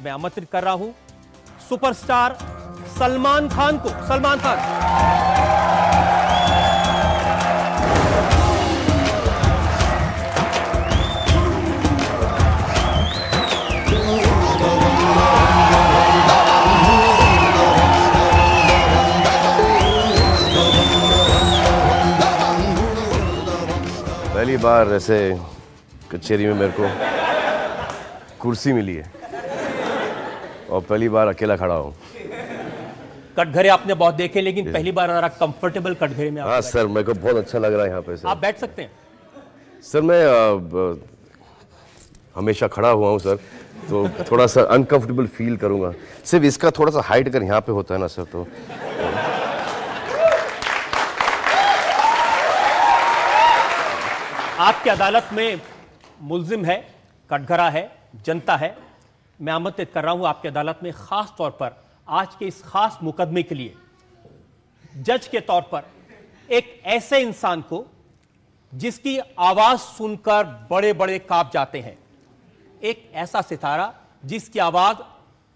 मैं आमंत्रित कर रहा हूं सुपरस्टार सलमान खान को। सलमान खान। पहली बार ऐसे कचहरी में मेरे को कुर्सी मिली है और पहली बार अकेला खड़ा हूँ। कटघरे आपने बहुत देखे, लेकिन पहली बार जरा कंफर्टेबल कटघरे में। हाँ सर, मेरे को बहुत अच्छा लग रहा है यहाँ पे सर। आप बैठ सकते हैं सर। मैं हमेशा खड़ा हुआ हूँ सर, तो थोड़ा सा अनकंफर्टेबल फील करूँगा। सिर्फ इसका थोड़ा सा हाइट अगर यहाँ पे होता है ना सर तो। आपकी अदालत में मुल्जिम है, कटघरा है, जनता है। मैं आमंत्रित कर रहा हूं आपकी अदालत में खास तौर पर आज के इस खास मुकदमे के लिए जज के तौर पर एक ऐसे इंसान को जिसकी आवाज सुनकर बड़े बड़े कांप जाते हैं, एक ऐसा सितारा जिसकी आवाज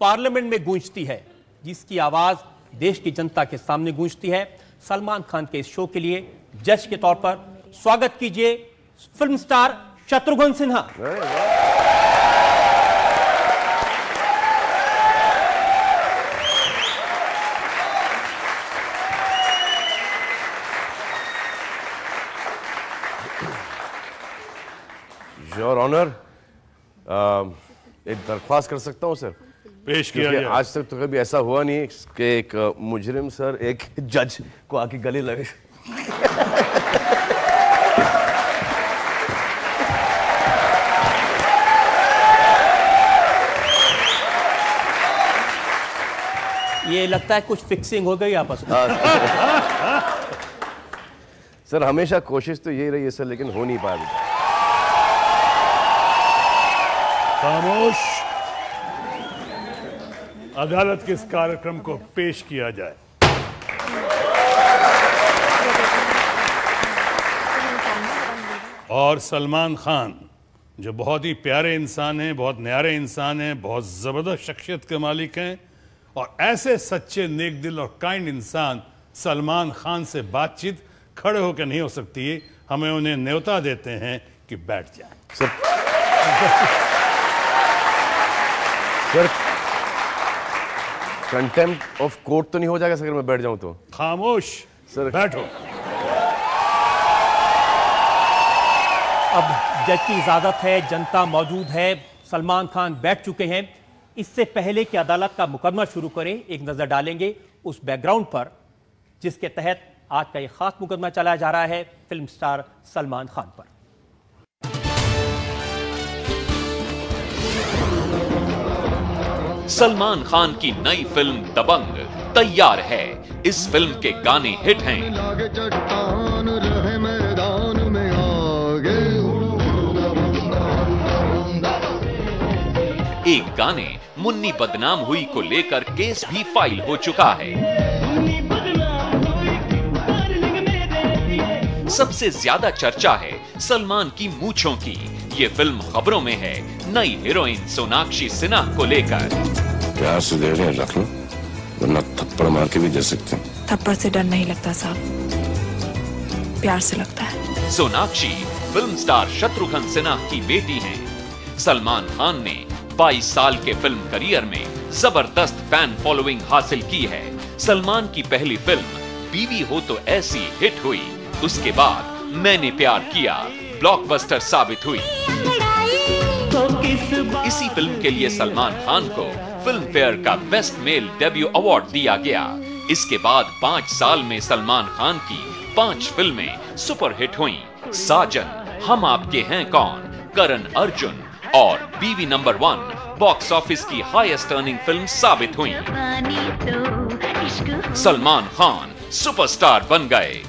पार्लियामेंट में गूंजती है, जिसकी आवाज देश की जनता के सामने गूंजती है। सलमान खान के इस शो के लिए जज के तौर पर स्वागत कीजिए film star Shatrughan Sinha. Your honour, एक दरख्वास्त कर सकता हूँ सर? पेश किया जाए। आज तक तो कभी ऐसा हुआ नहीं कि एक मुजरिम सर एक जज को आके गले लगे। ये लगता है कुछ फिक्सिंग हो गई आपस में। सर हमेशा कोशिश तो यही रही है सर, लेकिन हो नहीं पा रही। खामोश। अदालत के इस कार्यक्रम को पेश किया जाए। और सलमान खान जो बहुत ही प्यारे इंसान हैं, बहुत न्यारे इंसान हैं, बहुत जबरदस्त शख्सियत के मालिक हैं, और ऐसे सच्चे नेक दिल और काइंड इंसान सलमान खान से बातचीत खड़े होकर नहीं हो सकती है। हमें उन्हें न्योता देते हैं कि बैठ जाएं। सर कंटेम्प्ट ऑफ कोर्ट तो नहीं हो जाएगा सर अगर मैं बैठ जाऊं तो? खामोश सर। बैठो। अब जज की इजाजत है, जनता मौजूद है, सलमान खान बैठ चुके हैं। इससे पहले कि अदालत का मुकदमा शुरू करें, एक नजर डालेंगे उस बैकग्राउंड पर जिसके तहत आज का यह खास मुकदमा चलाया जा रहा है फिल्म स्टार सलमान खान पर। सलमान खान की नई फिल्म दबंग तैयार है। इस फिल्म के गाने हिट हैं। एक गाने मुन्नी बदनाम हुई को लेकर केस भी फाइल हो चुका है। सबसे ज्यादा चर्चा है सलमान की मूंछों की। ये फिल्म खबरों में है नई हीरोइन सोनाक्षी सिन्हा को लेकर। प्यार से दे रहे हैं, रख लो, वरना थप्पड़ मार के भी दे सकते हैं। थप्पड़ से डर नहीं लगता साहब, प्यार से लगता है। सोनाक्षी फिल्म स्टार शत्रुघ्न सिन्हा की बेटी हैं। सलमान खान ने 22 साल के फिल्म करियर में जबरदस्त फैन फॉलोइंग हासिल की है। सलमान की पहली फिल्म बीवी हो तो ऐसी हिट हुई। उसके बाद मैंने प्यार किया ब्लॉकबस्टर साबित हुई। इसी फिल्म के लिए सलमान खान को फिल्म फेयर का बेस्ट मेल डेब्यू अवार्ड दिया गया। इसके बाद 5 साल में सलमान खान की 5 फिल्में सुपरहिट हुईं। साजन, हम आपके हैं कौन, करण अर्जुन और बीवी नंबर 1 बॉक्स ऑफिस की हाईएस्ट अर्निंग फिल्म साबित हुई। सलमान खान सुपरस्टार बन गए।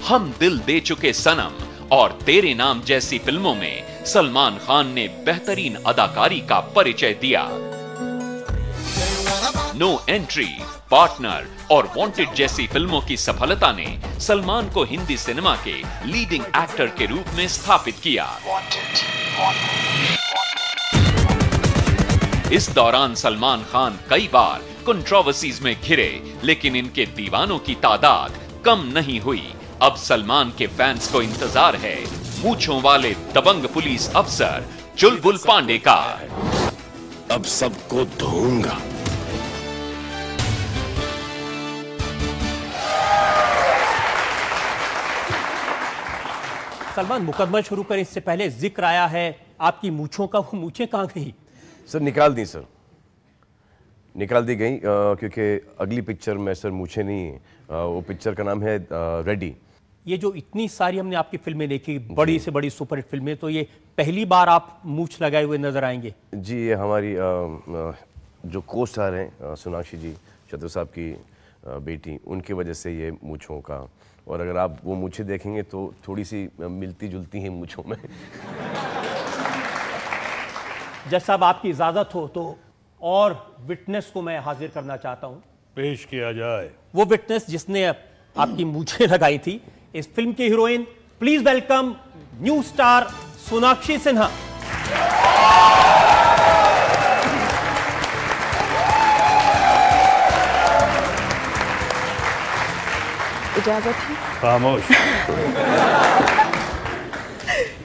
हम दिल दे चुके सनम और तेरे नाम जैसी फिल्मों में सलमान खान ने बेहतरीन अदाकारी का परिचय दिया। नो एंट्री, पार्टनर और वांटेड जैसी फिल्मों की सफलता ने सलमान को हिंदी सिनेमा के लीडिंग एक्टर के रूप में स्थापित किया। इस दौरान सलमान खान कई बार कंट्रोवर्सीज में घिरे, लेकिन इनके दीवानों की तादाद कम नहीं हुई। अब सलमान के फैंस को इंतजार है मूंछों वाले दबंग पुलिस अफसर चुलबुल पांडे का। अब सबको धोऊंगा। सलमान, मुकदमा शुरू करें इससे पहले जिक्र आया है आपकी मूंछों का, वो मूंछें कहां गई? सर निकाल दी सर, निकाल दी गई क्योंकि अगली पिक्चर में सर मूंछें नहीं है। वो पिक्चर का नाम है रेडी। ये जो इतनी सारी हमने आपकी फिल्में देखी, बड़ी से बड़ी सुपरहिट फिल्में, तो ये पहली बार आप मूंछ लगाए हुए नजर आएंगे? जी, ये हमारी जो को स्टार हैं सोनाक्षी जी, शत्रु साहब की बेटी, उनकी वजह से ये मूंछों का। और अगर आप वो मूंछें देखेंगे तो थोड़ी सी मिलती जुलती हैं मूंछों में। जज साहब, आपकी इजाजत हो तो और विटनेस को मैं हाजिर करना चाहता हूं। पेश किया जाए। वो विटनेस जिसने आपकी मूंछें लगाई थी, इस फिल्म की heroine. Please welcome new star Sonakshi Sinha. इजाजत है? खामोश।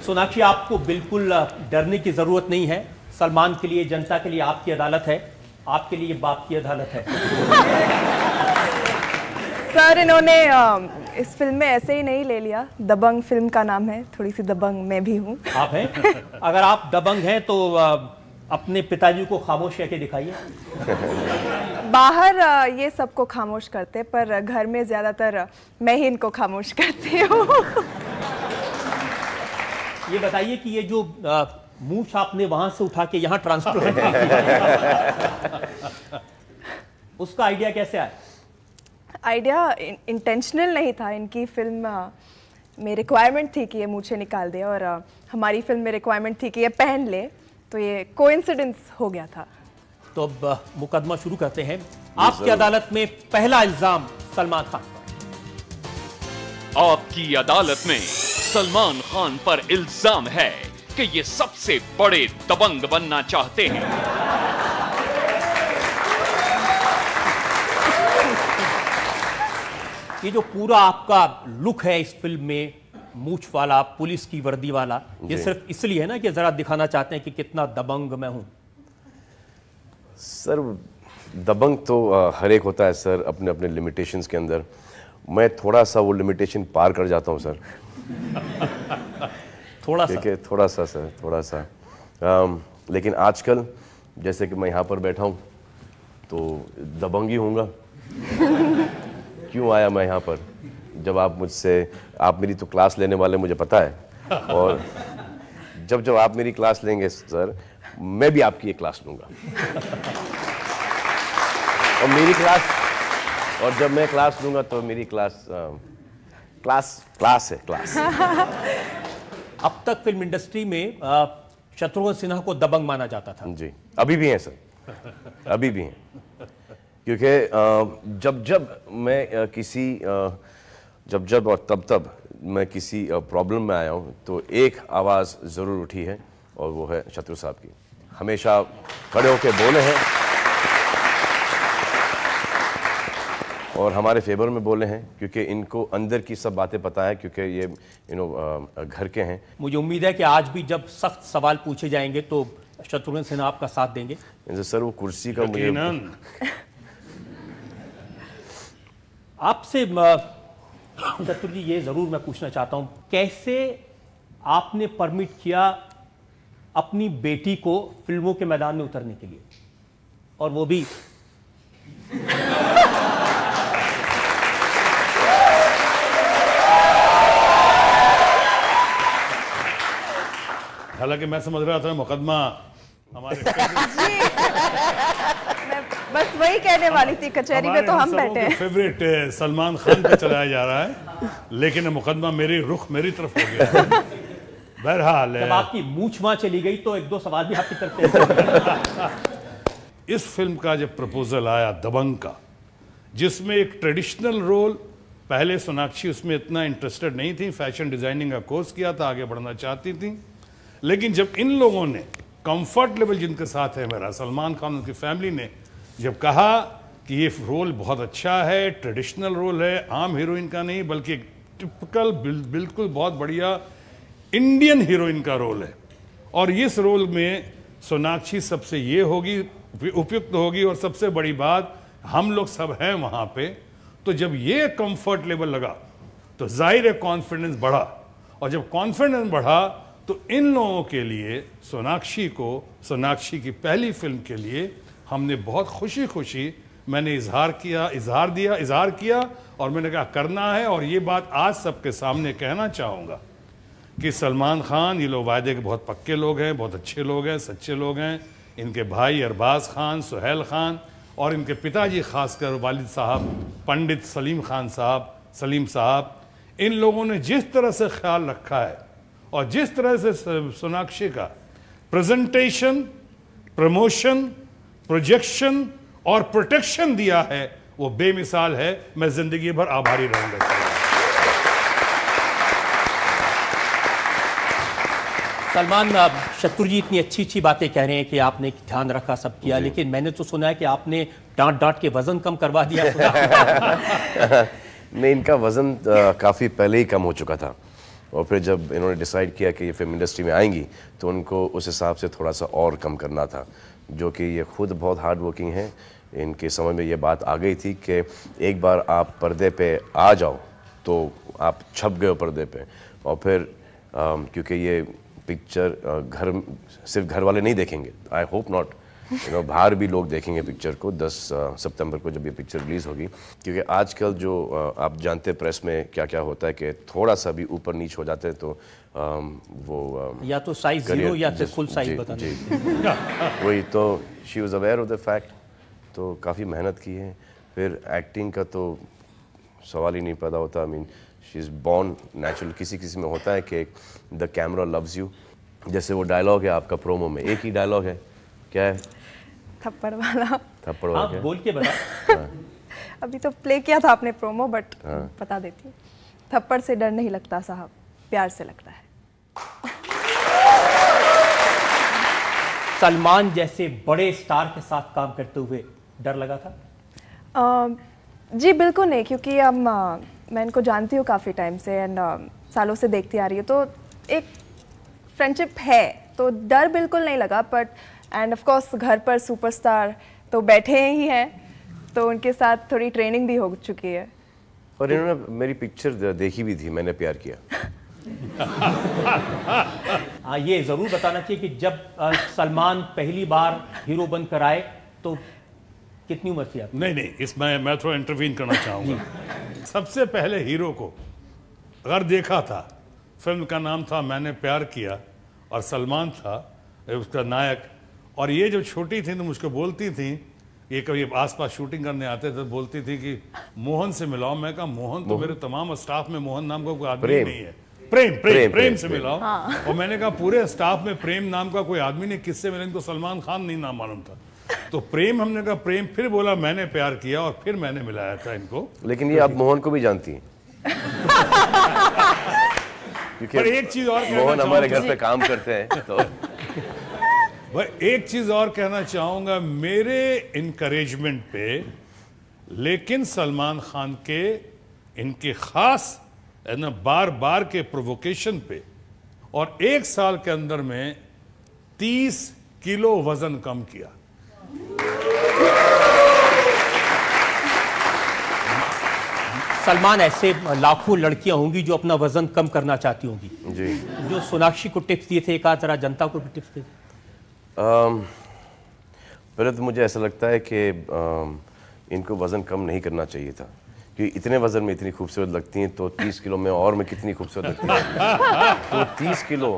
सोनाक्षी, आपको बिल्कुल डरने की जरूरत नहीं है। सलमान के लिए, जनता के लिए आपकी अदालत है, आपके लिए बाप की अदालत है। सर, इन्होंने इस फिल्म में ऐसे ही नहीं ले लिया। दबंग फिल्म का नाम है, थोड़ी सी दबंग मैं भी हूँ। आप हैं? अगर आप दबंग हैं तो अपने पिताजी को खामोश कह के दिखाइए। बाहर ये सबको खामोश करते, पर घर में ज्यादातर मैं ही इनको खामोश करती हूँ। ये बताइए कि ये जो मूंछ आपने वहां से उठा के यहाँ ट्रांसफर की, उसका आइडिया कैसे आया? आइडिया इंटेंशनल नहीं था। इनकी फिल्म में रिक्वायरमेंट थी कि ये मूंछें निकाल दे, और हमारी फिल्म में रिक्वायरमेंट थी कि ये पहन ले, तो ये कोइंसिडेंस हो गया था। तो अब मुकदमा शुरू करते हैं। आपकी अदालत में पहला इल्जाम सलमान खान पर। आपकी अदालत में सलमान खान पर इल्जाम है कि ये सबसे बड़े दबंग बनना चाहते हैं। ये जो पूरा आपका लुक है इस फिल्म में, मूछ वाला, पुलिस की वर्दी वाला, ये सिर्फ इसलिए है ना कि जरा दिखाना चाहते हैं कि कितना दबंग मैं हूं? सर दबंग तो हर एक होता है सर, अपने अपने लिमिटेशंस के अंदर। मैं थोड़ा सा वो लिमिटेशन पार कर जाता हूं सर। थोड़ा सा? ठीक है, थोड़ा सा सर, थोड़ा सा। लेकिन आजकल जैसे कि मैं यहाँ पर बैठा हूँ तो दबंग ही होऊंगा। क्यों आया मैं यहाँ पर? जब आप मुझसे, आप मेरी तो क्लास लेने वाले, मुझे पता है। और जब आप मेरी क्लास लेंगे सर, मैं भी आपकी एक क्लास लूँगा। और मेरी क्लास, और जब मैं क्लास लूँगा तो मेरी क्लास क्लास है, क्लास। अब तक फिल्म इंडस्ट्री में शत्रुघ्न सिन्हा को दबंग माना जाता था। जी, अभी भी हैं सर, अभी भी हैं। क्योंकि जब मैं किसी जब और तब मैं किसी प्रॉब्लम में आया हूँ तो एक आवाज़ ज़रूर उठी है, और वो है शत्रु साहब की। हमेशा खड़े होकर बोले हैं और हमारे फेवर में बोले हैं, क्योंकि इनको अंदर की सब बातें पता है, क्योंकि ये घर के हैं। मुझे उम्मीद है कि आज भी जब सख्त सवाल पूछे जाएंगे तो शत्रुघ्न सिन्हा आपका साथ देंगे। सर वो कुर्सी का मुझे आपसे शत्रु जी ये जरूर मैं पूछना चाहता हूं, कैसे आपने परमिट किया अपनी बेटी को फिल्मों के मैदान में उतरने के लिए, और वो भी हालांकि मैं समझ रहा था मुकदमा हमारे मैं बस वही कहने वाली थी, कचहरी में तो हम बैठे हैं। फेवरेट सलमान खान पे चलाया जा रहा है, लेकिन मुकदमा मेरी तरफ हो गया। बहरहाल जब आपकी मूंछ वहां चली गई तो एक दो सवाल भी आपकी तरफ से। इस फिल्म का जब प्रपोजल आया दबंग का, जिसमें एक ट्रेडिशनल रोल, पहले सोनाक्षी उसमें इतना इंटरेस्टेड नहीं थी, फैशन डिजाइनिंग का कोर्स किया था, आगे बढ़ना चाहती थी। लेकिन जब इन लोगों ने कंफर्ट लेवल जिनके साथ है मेरा, सलमान खान उनकी फैमिली ने जब कहा कि ये रोल बहुत अच्छा है, ट्रेडिशनल रोल है, आम हीरोइन का नहीं बल्कि एक टिपिकल बिल्कुल बहुत बढ़िया इंडियन हीरोइन का रोल है, और इस रोल में सोनाक्षी सबसे ये होगी उपयुक्त होगी, और सबसे बड़ी बात हम लोग सब हैं वहाँ पे, तो जब ये कंफर्ट लेवल लगा तो जाहिर है कॉन्फिडेंस बढ़ा, और जब कॉन्फिडेंस बढ़ा तो इन लोगों के लिए सोनाक्षी की पहली फिल्म के लिए हमने बहुत खुशी खुशी मैंने इजहार किया और मैंने कहा करना है। और ये बात आज सबके सामने कहना चाहूँगा कि सलमान खान, ये लोग वायदे के बहुत पक्के लोग हैं, बहुत अच्छे लोग हैं, सच्चे लोग हैं। इनके भाई अरबाज खान, सुहेल खान और इनके पिताजी खासकर वालिद साहब पंडित सलीम साहब, इन लोगों ने जिस तरह से ख्याल रखा है और जिस तरह से सोनाक्षी का प्रेजेंटेशन, प्रमोशन, प्रोजेक्शन और प्रोटेक्शन दिया है वो बेमिसाल है। मैं जिंदगी भर आभारी रहूंगा। सलमान, शत्रुजी इतनी अच्छी अच्छी बातें कह रहे हैं कि आपने ध्यान रखा, सब किया, लेकिन मैंने तो सुना है कि आपने डांट के वजन कम करवा दिया। नहीं, इनका वजन काफ़ी पहले ही कम हो चुका था, और फिर जब इन्होंने डिसाइड किया कि ये फिल्म इंडस्ट्री में आएंगी तो उनको उस हिसाब से थोड़ा सा और कम करना था, जो कि ये खुद बहुत हार्ड वर्किंग है। इनके समझ में ये बात आ गई थी कि एक बार आप पर्दे पे आ जाओ तो आप छप गए पर्दे पे, और फिर क्योंकि ये पिक्चर सिर्फ घर वाले नहीं देखेंगे, आई होप नॉट, बाहर भी लोग देखेंगे पिक्चर को 10 सितंबर को जब ये पिक्चर रिलीज़ होगी। क्योंकि आजकल जो आप जानते हैं प्रेस में क्या क्या होता है कि थोड़ा सा भी ऊपर नीच हो जाते हैं तो वो या तो साइज 0 या फिर फुल साइज बताना। वही तो she was aware of the fact, तो काफ़ी मेहनत की है। फिर एक्टिंग का तो सवाल ही नहीं पैदा होता। I mean she is born natural. किसी में होता है कि द कैमरा लव्स यू, जैसे वो डायलॉग है आपका प्रोमो में, एक ही डायलॉग है, क्या है? थप्पड़ वाला। थप्पड़ वाला आप बोल के बता। अभी तो प्ले किया था आपने प्रोमो, बट बता देती हूँ। थप्पड़ से डर नहीं लगता साहब, प्यार से लगता है। सलमान जैसे बड़े स्टार के साथ काम करते हुए डर लगा था? जी बिल्कुल नहीं, क्योंकि अब मैं इनको जानती हूँ काफ़ी टाइम से एंड सालों से देखती आ रही हूँ, तो एक फ्रेंडशिप है, तो डर बिल्कुल नहीं लगा। बट एंड ऑफ कोर्स घर पर सुपरस्टार तो बैठे ही हैं, तो उनके साथ थोड़ी ट्रेनिंग भी हो चुकी है। और इन्होंने मेरी पिक्चर देखी भी थी, मैंने प्यार किया। ये ज़रूर बताना चाहिए कि जब सलमान पहली बार हीरो बनकर आए तो कितनी उम्र थी आप? नहीं, इसमें मैं थोड़ा इंटरवीन करना चाहूँगा। सबसे पहले हीरो को अगर देखा था, फिल्म का नाम था मैंने प्यार किया और सलमान था उसका नायक। और ये जब छोटी थी तो मुझको बोलती थी, ये कभी आसपास शूटिंग करने आते थे, बोलती थी कि मोहन से मिलाओ। मैं कहा मोहन तो मेरे तमाम स्टाफ में मोहन नाम का कोई आदमी नहीं है, प्रेम से मिलाओ। और मैंने कहा पूरे स्टाफ में प्रेम नाम का कोई आदमी नहीं, किससे मिले? तो सलमान खान नहीं नाम मालूम था, तो प्रेम, हमने कहा प्रेम, फिर बोला मैंने प्यार किया और फिर मैंने मिलाया था इनको। लेकिन ये आप मोहन को भी जानती हैं। पर एक चीज और मोहन हमारे घर पे काम करते हैं, तो भाई एक चीज और कहना चाहूंगा, मेरे इनकरेजमेंट पे, लेकिन सलमान खान के इनके खास ना बार बार के प्रोवोकेशन पे, और 1 साल के अंदर में 30 किलो वजन कम किया। सलमान, ऐसे लाखों लड़कियां होंगी जो अपना वजन कम करना चाहती होंगी जी, जो सोनाक्षी को टिप्स दिए थे, एक आध जरा जनता को भी टिप्स दे। पहले तो मुझे ऐसा लगता है कि इनको वज़न कम नहीं करना चाहिए था, क्योंकि इतने वज़न में इतनी खूबसूरत लगती हैं, तो 30 किलो में और में कितनी खूबसूरत लगती है। तो 30 किलो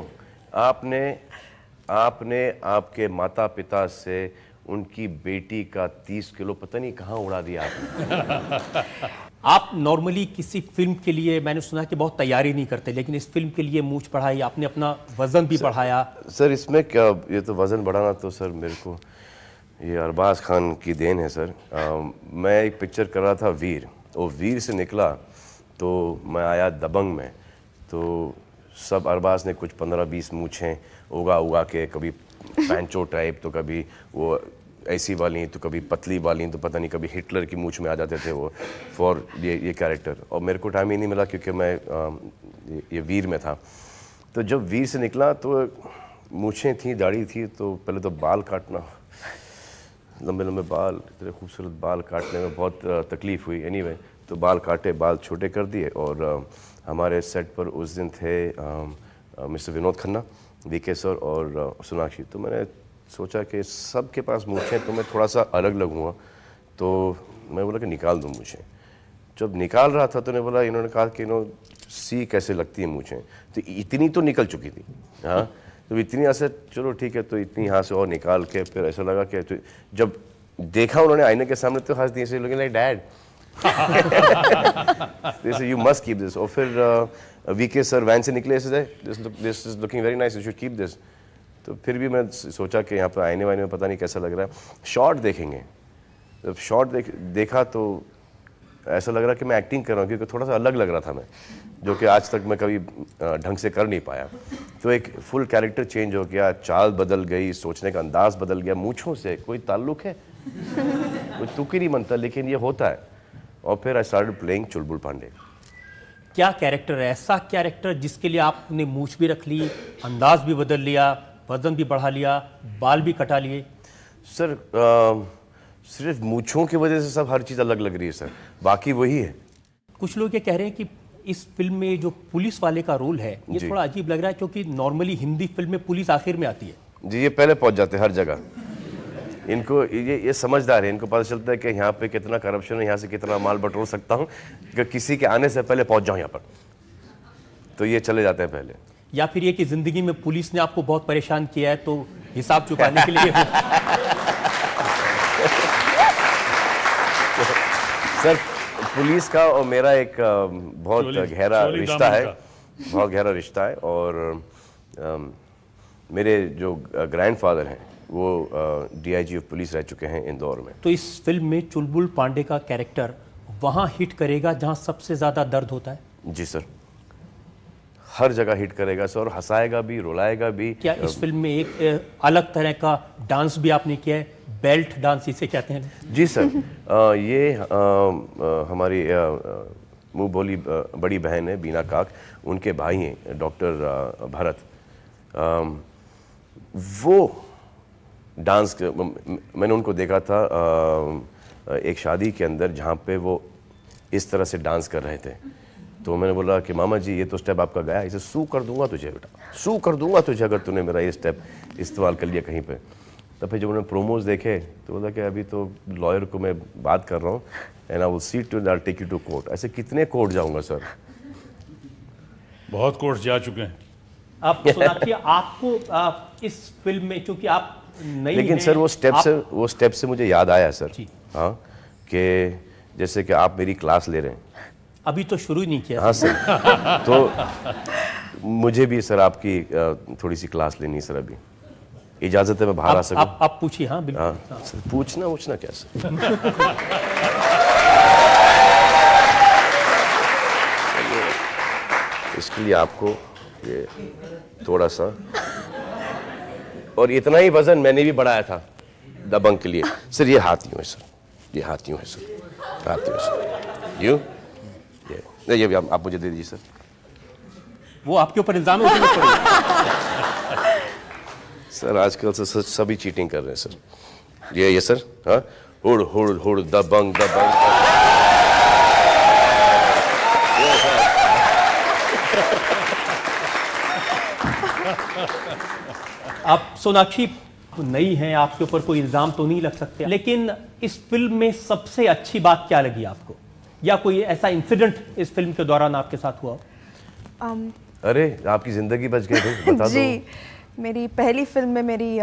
आपने आपके माता पिता से उनकी बेटी का 30 किलो पता नहीं कहाँ उड़ा दिया आपने। आप नॉर्मली किसी फिल्म के लिए, मैंने सुना कि बहुत तैयारी नहीं करते, लेकिन इस फिल्म के लिए मूंछ बढ़ाई आपने, अपना वजन भी बढ़ाया। सर इसमें क्या, ये तो वज़न बढ़ाना तो सर मेरे को ये अरबाज खान की देन है सर। मैं एक पिक्चर कर रहा था वीर, वो वीर से निकला तो मैं आया दबंग में, तो सब अरबाज ने कुछ 15-20 मूछें उगा के कभी पैंचो टाइप, तो कभी वो ऐसी वाली, तो कभी पतली वाली, तो पता नहीं कभी हिटलर की मूंछ में आ जाते थे वो फॉर ये कैरेक्टर। और मेरे को टाइम ही नहीं मिला क्योंकि मैं ये वीर में था। तो जब वीर से निकला तो मूछें थी, दाढ़ी थी, तो पहले तो बाल काटना, लंबे लंबे बाल, इतने खूबसूरत बाल काटने में बहुत तकलीफ़ हुई। एनीवे तो बाल काटे, बाल छोटे कर दिए। और हमारे सेट पर उस दिन थे mister Vinod Khanna, VK sir और सोनाक्षी। तो मैंने सोचा कि सबके पास मूछें, तो मैं थोड़ा सा अलग लगूंगा, तो मैं बोला कि निकाल दूँ मूछें। जब निकाल रहा था तो इन्होंने कहा कि सी कैसे लगती है मूछें, तो इतनी तो निकल चुकी थी। हाँ, तो इतनी ऐसे चलो ठीक है, तो इतनी यहाँ से और निकाल के फिर ऐसा लगा कि तो जब देखा उन्होंने आईने के सामने तो हंस दिए, से looking like dad, you must keep this. और फिर वीके सर वैन से निकले, ऐसे this is looking very nice, you should keep this. तो फिर भी मैं सोचा कि यहाँ पर आईने वाइने में पता नहीं कैसा लग रहा है। शॉट देखेंगे, जब शॉट देखा तो ऐसा लग रहा कि मैं एक्टिंग कर रहा हूँ, क्योंकि थोड़ा सा अलग लग रहा था मैं, जो कि आज तक मैं कभी ढंग से कर नहीं पाया। तो एक फुल कैरेक्टर चेंज हो गया, चाल बदल गई, सोचने का अंदाज बदल गया। मूंछों से कोई ताल्लुक है, कोई तुक ही नहीं बनता, लेकिन ये होता है। और फिर आई स्टार्टेड प्लेइंग चुलबुल पांडे। क्या कैरेक्टर है, ऐसा कैरेक्टर जिसके लिए आपने मूछ भी रख ली, अंदाज भी बदल लिया, वजन भी बढ़ा लिया, बाल भी कटा लिए? सर सिर्फ मूंछों की वजह से सब हर चीज़ अलग लग रही है सर, बाकी वही है। कुछ लोग ये कह रहे हैं कि इस फिल्म में जो पुलिस वाले का रोल है ये थोड़ा अजीब लग रहा है, क्योंकि नॉर्मली हिंदी फिल्म में पुलिस आखिर में आती है। जी, ये पहले पहुंच जाते हैं हर जगह। इनको ये समझदार है, इनको पता चलता है कि यहाँ पे कितना करप्शन है, यहाँ से कितना माल बटोर सकता हूँ, कि किसी के आने से पहले पहुंच जाऊँ यहाँ पर, तो ये चले जाते हैं पहले। या फिर ये कि जिंदगी में पुलिस ने आपको बहुत परेशान किया है, तो हिसाब चुकाने के लिए सर पुलिस का और मेरा एक बहुत गहरा रिश्ता है, बहुत गहरा रिश्ता है। और मेरे जो ग्रैंडफादर हैं वो डीआईजी ऑफ पुलिस रह चुके हैं इंदौर में। तो इस फिल्म में चुलबुल पांडे का कैरेक्टर वहां हिट करेगा जहां सबसे ज्यादा दर्द होता है? जी सर, हर जगह हिट करेगा सर, हंसाएगा भी, रुलाएगा भी। क्या इस फिल्म में एक अलग तरह का डांस भी आपने किया है, बेल्ट डांस इसे कहते हैं? जी सर, ये हमारी मुंह बोली बड़ी बहन है बीना काक, उनके भाई हैं डॉक्टर भरत। वो डांस मैंने उनको देखा था एक शादी के अंदर, जहाँ पे वो इस तरह से डांस कर रहे थे। तो मैंने बोला कि मामा जी ये तो स्टेप आपका गया, इसे सू कर दूंगा तुझे बेटा, सू कर दूंगा तुझे अगर तूने मेरा ये स्टेप इस्तेमाल कर लिया कहीं पे। तब फिर जब उन्होंने प्रोमोज देखे तो बोला कि अभी तो लॉयर को मैं बात कर रहा हूँ, and I will see to that take you to court. ऐसे कितने कोर्ट जाऊंगा सर? बहुत कोर्ट जा चुके हैं। आप सोनाक्षी, आपको इस फिल्म में, चूंकि आप नहीं, लेकिन सर वो स्टेप से मुझे याद आया सर, हाँ, कि जैसे कि आप मेरी क्लास ले रहे हैं, अभी तो शुरू ही नहीं किया। हाँ सर, तो मुझे भी सर आपकी थोड़ी सी क्लास लेनी सर। अभी इजाजत है मैं बाहर आ सकूं? आप पूछिए। हाँ बिल्कुल। हाँ सर, पूछना क्या सर? इसके लिए आपको ये थोड़ा सा, और इतना ही वजन मैंने भी बढ़ाया था दबंग के लिए सर। ये हाथ यूं है सर, ये हाथ यूं है सर, हाथ यूं है सर, यूं। ये भी आप मुझे दे दीजिए सर। वो आपके ऊपर इल्जाम है, उसी में सर आजकल से सभी चीटिंग कर रहे हैं सर। ये सर, हाँ, हुड़ हुड़ हुड़ दबंग दबंग। आप सोनाक्षी नई हैं, आपके ऊपर कोई इल्जाम तो नहीं लग सकते, लेकिन इस फिल्म में सबसे अच्छी बात क्या लगी आपको, या कोई ऐसा इंसिडेंट इस फिल्म के दौरान आपके साथ हुआ? अरे आपकी जिंदगी बच गई, बता जी, मेरी पहली फिल्म में मेरी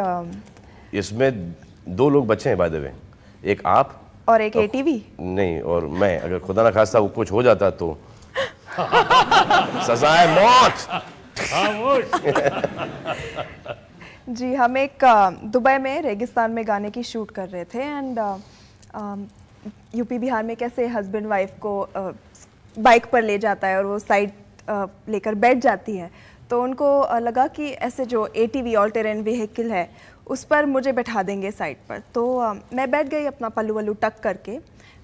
इसमें 2 लोग बचे हैं बाय द वे, एक आप और एक एटीवी। नहीं, और मैं। अगर खुदा ना खास्ता वो कुछ हो जाता तो सजा है मौत। जी, हम एक दुबई में रेगिस्तान में गाने की शूट कर रहे थे, एंड यूपी बिहार में कैसे हस्बैंड वाइफ को बाइक पर ले जाता है और वो साइड लेकर बैठ जाती है, तो उनको लगा कि ऐसे जो ATV ऑल टेरेन व्हीकल है उस पर मुझे बैठा देंगे साइड पर। तो मैं बैठ गई अपना पल्लू वल्लू टक करके।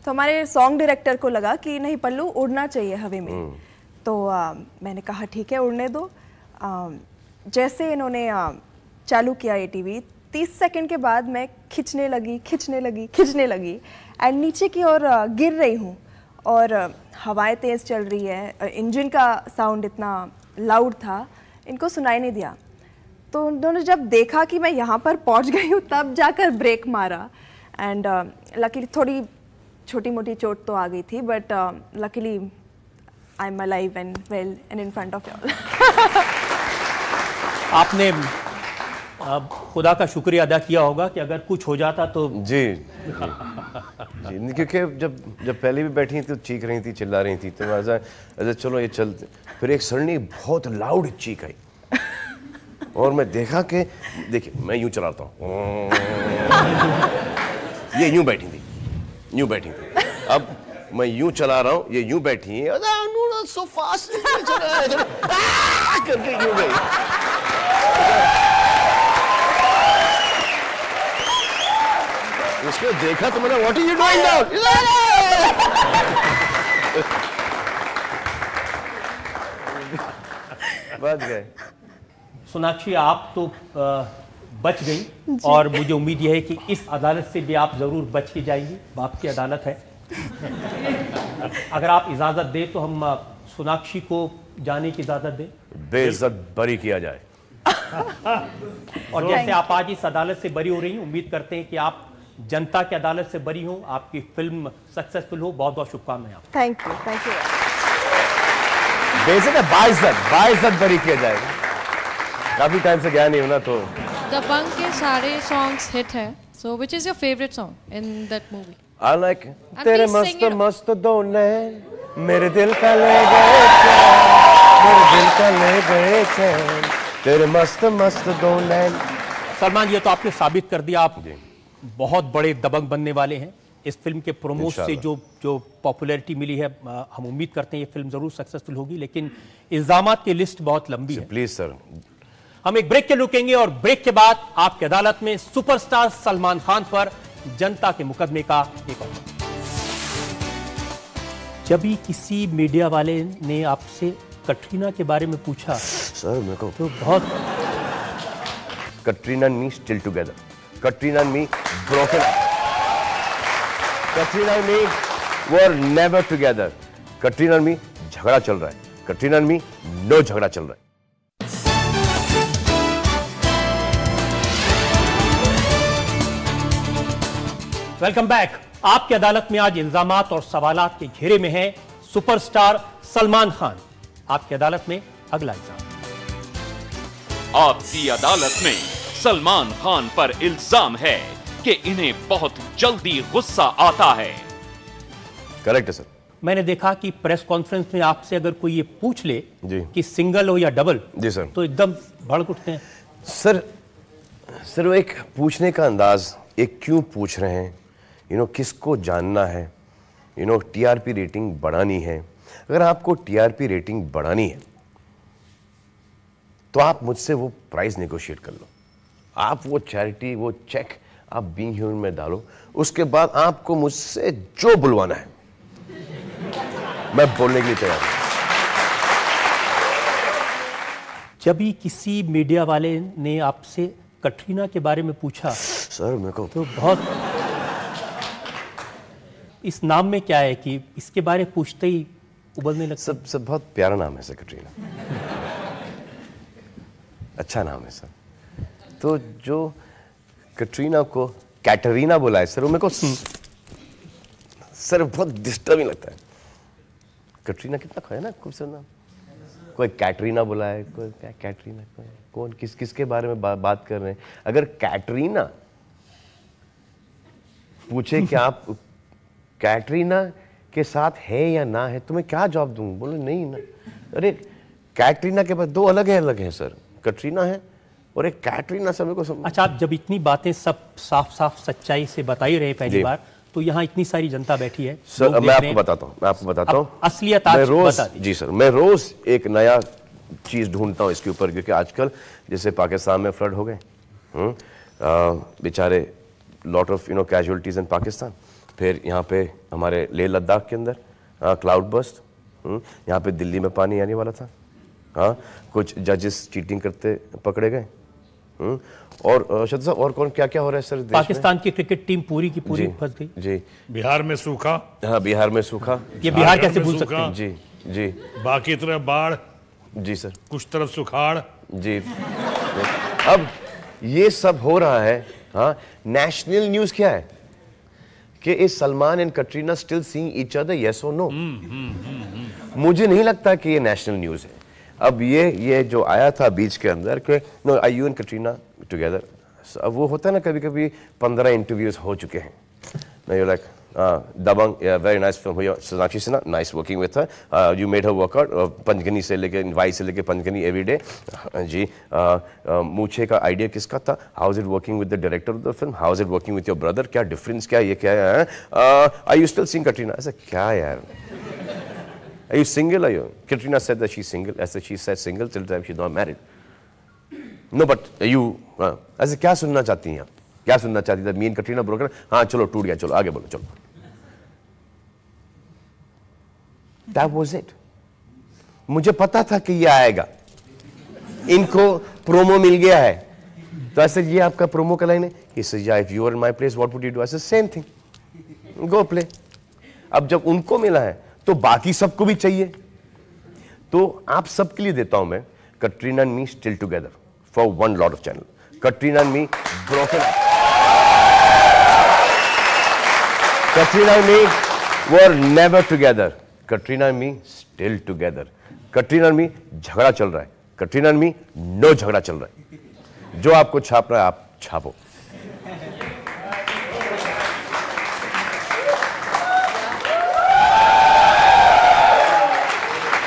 तो हमारे सॉन्ग डायरेक्टर को लगा कि नहीं पल्लू उड़ना चाहिए हवा में। तो मैंने कहा ठीक है उड़ने दो। जैसे इन्होंने चालू किया ATV, 30 सेकंड के बाद मैं खिंचने लगी एंड नीचे की ओर गिर रही हूँ और हवाएं तेज़ चल रही है। इंजन का साउंड इतना लाउड था, इनको सुनाई नहीं दिया। तो उन्होंने जब देखा कि मैं यहाँ पर पहुँच गई हूँ तब जाकर ब्रेक मारा एंड लकीली थोड़ी छोटी मोटी चोट तो आ गई थी, but luckily I am alive and well and in front of you all. आपने खुदा का शुक्रिया अदा किया होगा कि अगर कुछ हो जाता तो। जी क्योंकि जब पहले भी बैठी थी तो चीख रही थी, चिल्ला रही थी, तो ऐसा चलो ये चलते। फिर एक सडनली बहुत लाउड चीख आई और मैं देखा कि देखिए मैं यूं चलाता हूँ, ये यूं बैठी थी। अब मैं यूं चला रहा हूँ, ये यूं बैठी है, सो फास्ट करके यूं गई। उसको देखा तो मैंने what are you doing now, बच गए। सोनाक्षी आप तो बच गई और मुझे उम्मीद यह है कि इस अदालत से भी आप जरूर बच के जाएंगी। बाप की अदालत है। अगर आप इजाजत दें तो हम सोनाक्षी को जाने की इजाजत दें, बेइज्जत बरी किया जाए। और जैसे आप आज इस अदालत से बरी हो रही हैं, उम्मीद करते हैं कि आप जनता की अदालत से बरी हो, आपकी फिल्म सक्सेसफुल हो। बहुत बहुत शुभकामनाएं आपको। Thank you. बेइज्जत है, बाइज्जत बरी किया जाए। काफी टाइम से गया नहीं हूं ना, तो दबंग के सारे सॉन्ग्स हिट हैं। So which is your favorite song in that movie? I like तेरे please मस्त sing it. मस्त दो नैन मेरे दिल का ले गए चैन, तेरे मस्त मस्त दो नैन। सलमान, ये तो आपने साबित कर दिया आप बहुत बड़े दबंग बनने वाले हैं। इस फिल्म के प्रोमो से जो पॉपुलैरिटी मिली है, हम उम्मीद करते हैं ये फिल्म जरूर सक्सेसफुल होगी, लेकिन इल्जामात की लिस्ट बहुत लंबी है। प्लीज सर, हम एक ब्रेक के रुकेंगे और ब्रेक के बाद आपकी अदालत में सुपरस्टार सलमान खान पर जनता के मुकदमे का एक और। जब भी किसी मीडिया वाले ने आपसे कटरीना के बारे में पूछा सर मेरे को तो बहुत Katrina and me still together, Katrina and me broken, Katrina and me were never together, Katrina and me झगड़ा चल रहा है, कटरीना एंड मी नो झगड़ा चल रहा है। Welcome back. आपकी अदालत में आज इल्जामात और सवालात के घेरे में है सुपरस्टार सलमान खान। आपकी अदालत में अगला इल्जाम। आपकी अदालत में सलमान खान पर इल्जाम है कि इन्हें बहुत जल्दी गुस्सा आता है। करेक्ट है सर। मैंने देखा कि प्रेस कॉन्फ्रेंस में आपसे अगर कोई ये पूछ ले जी कि सिंगल हो या डबल, जी सर, तो एकदम भड़क उठते हैं। सर वो एक पूछने का अंदाज, एक क्यों पूछ रहे हैं, किसको जानना है, टीआरपी रेटिंग बढ़ानी है। अगर आपको टीआरपी रेटिंग बढ़ानी है तो आप मुझसे वो प्राइस नेगोशिएट कर लो, आप वो चैरिटी, वो चेक आप बीइंग ह्यूमन में डालो, उसके बाद आपको मुझसे जो बुलवाना है मैं बोलने के लिए तैयार हूं। जब भी किसी मीडिया वाले ने आपसे कटरीना के बारे में पूछा सर मेरे को तो बहुत, इस नाम में क्या है कि इसके बारे में पूछते ही उबलने लगता। सब बहुत प्यारा नाम है सर, कटरीना अच्छा नाम है सर। तो जो कटरीना को कैटरीना बुलाए सर, वो मेरे को सर बहुत डिस्टर्बिंग लगता है। कटरीना कितना है ना खूबसूरत नाम, कोई कैटरीना बुलाए, कोई कैटरीना, कौन किसके बारे में बात कर रहे हैं। अगर कैटरीना पूछे कि आप कैटरीना के साथ है या ना है तो मैं क्या जवाब दूं, बोलो नहीं ना। अरे कैटरीना के बाद दो अलग है सर, कटरीना है और एक कैटरीना। समय को अच्छा, आप जब इतनी बातें सब साफ साफ सच्चाई से बता ही रहे पहली बार, तो यहाँ इतनी सारी जनता बैठी है सर, मैं आपको बताता हूँ, असलियत आज बता दीजिए। जी सर, मैं रोज एक नया चीज़ ढूंढता हूँ इसके ऊपर, क्योंकि आजकल जैसे पाकिस्तान में फ्लड हो गए, बेचारे लॉट ऑफ कैजुअलिटीज़ इन पाकिस्तान, फिर यहाँ पे हमारे लेह लद्दाख के अंदर क्लाउड बस्ट, यहाँ पे दिल्ली में पानी आने वाला था, हाँ कुछ जजेस चीटिंग करते पकड़े गए, और शत्रु साहब और कौन क्या क्या हो रहा है सर? पाकिस्तान की क्रिकेट टीम पूरी की पूरी फंस गई जी। बिहार में सूखा, हाँ बिहार में सूखा, ये बिहार कैसे भूल सकते हैं? जी जी बाकी तरफ बाढ़, जी सर, कुछ तरफ सुखाड़ जी। अब ये सब हो रहा है, हाँ नेशनल न्यूज क्या है कि is Salman and Katrina still seeing each other, yes और नो? मुझे नहीं लगता कि ये नेशनल न्यूज है। अब ये जो आया था बीच के अंदर कि no I you and Katrina together, अब वो होता है ना कभी कभी 15 इंटरव्यूज हो चुके हैं, मैं you like Dabangg, very nice film, Sonakshi Sinha, nice working with her, you made her workout, Panchgani से लेके वाई से लेके पंचगनी एवरीडे जी। मूछे का आइडिया किसका था? How is it working with the director of the film, how is it working with your brother, क्या difference क्या ये क्या है, आई यू स्टिल सीइंग कटरीना? ऐसा क्या यार, are you single? Are you? Katrina said that she's single. As she said single till the time she's not married. No, but you ऐसे क्या सुनना चाहती हैं आप? क्या सुनना चाहती थी? मी एंड कटरीना ब्रोकन, हाँ चलो टूट गया, चलो आगे बोलो, चलो। That was it. मुझे पता था कि ये आएगा, इनको प्रोमो मिल गया है, तो ऐसे ये आपका प्रोमो का लाइन है, he says yeah, if you were in my place what would you do? I said same thing, go play. अब जब उनको मिला है तो बाकी सबको भी चाहिए, तो आप सबके लिए देता हूं मैं Katrina and me still together for one lot of channel, Katrina and me broken, Katrina and me were never together, Katrina and me still together, Katrina and me झगड़ा चल रहा है, कटरीना एंड मी नो झगड़ा चल रहा है, जो आपको छाप रहा है आप छापो।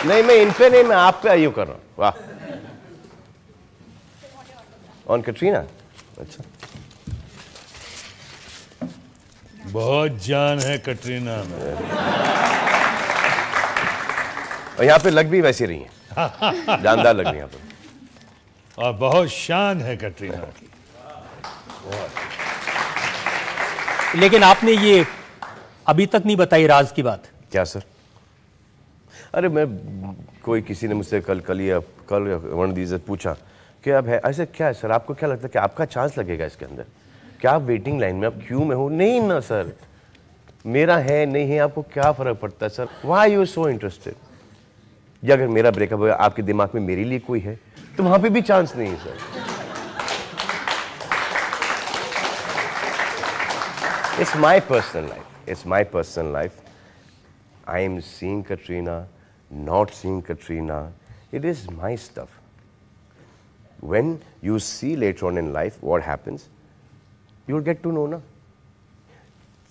नहीं मैं इन पे नहीं, मैं आप पे आयु कर रहा हूं। वाह, ऑन कटरीना, अच्छा बहुत जान है कटरीना में, और यहाँ पे लग भी वैसी रही है, जानदार लग रही है यहाँ पे, और बहुत शान है कटरीना की। लेकिन आपने ये अभी तक नहीं बताई राज की बात। क्या सर? अरे मैं कोई किसी ने मुझसे कल वन दीजिए पूछा कि अब है ऐसे क्या है सर, आपको क्या लगता है कि आपका चांस लगेगा इसके अंदर, क्या आप वेटिंग लाइन में, आप क्यों में हो? नहीं ना सर, मेरा है नहीं है आपको क्या फर्क पड़ता है sir, why you so interested? या अगर मेरा ब्रेकअप हो आपके दिमाग में मेरे लिए कोई है तो वहां पे भी चांस नहीं है sir. It's my personal life, it's my personal life, I am seeing Katrina, not seeing Katrina, it is my stuff. When you see later on in life what happens, you'll get to know na.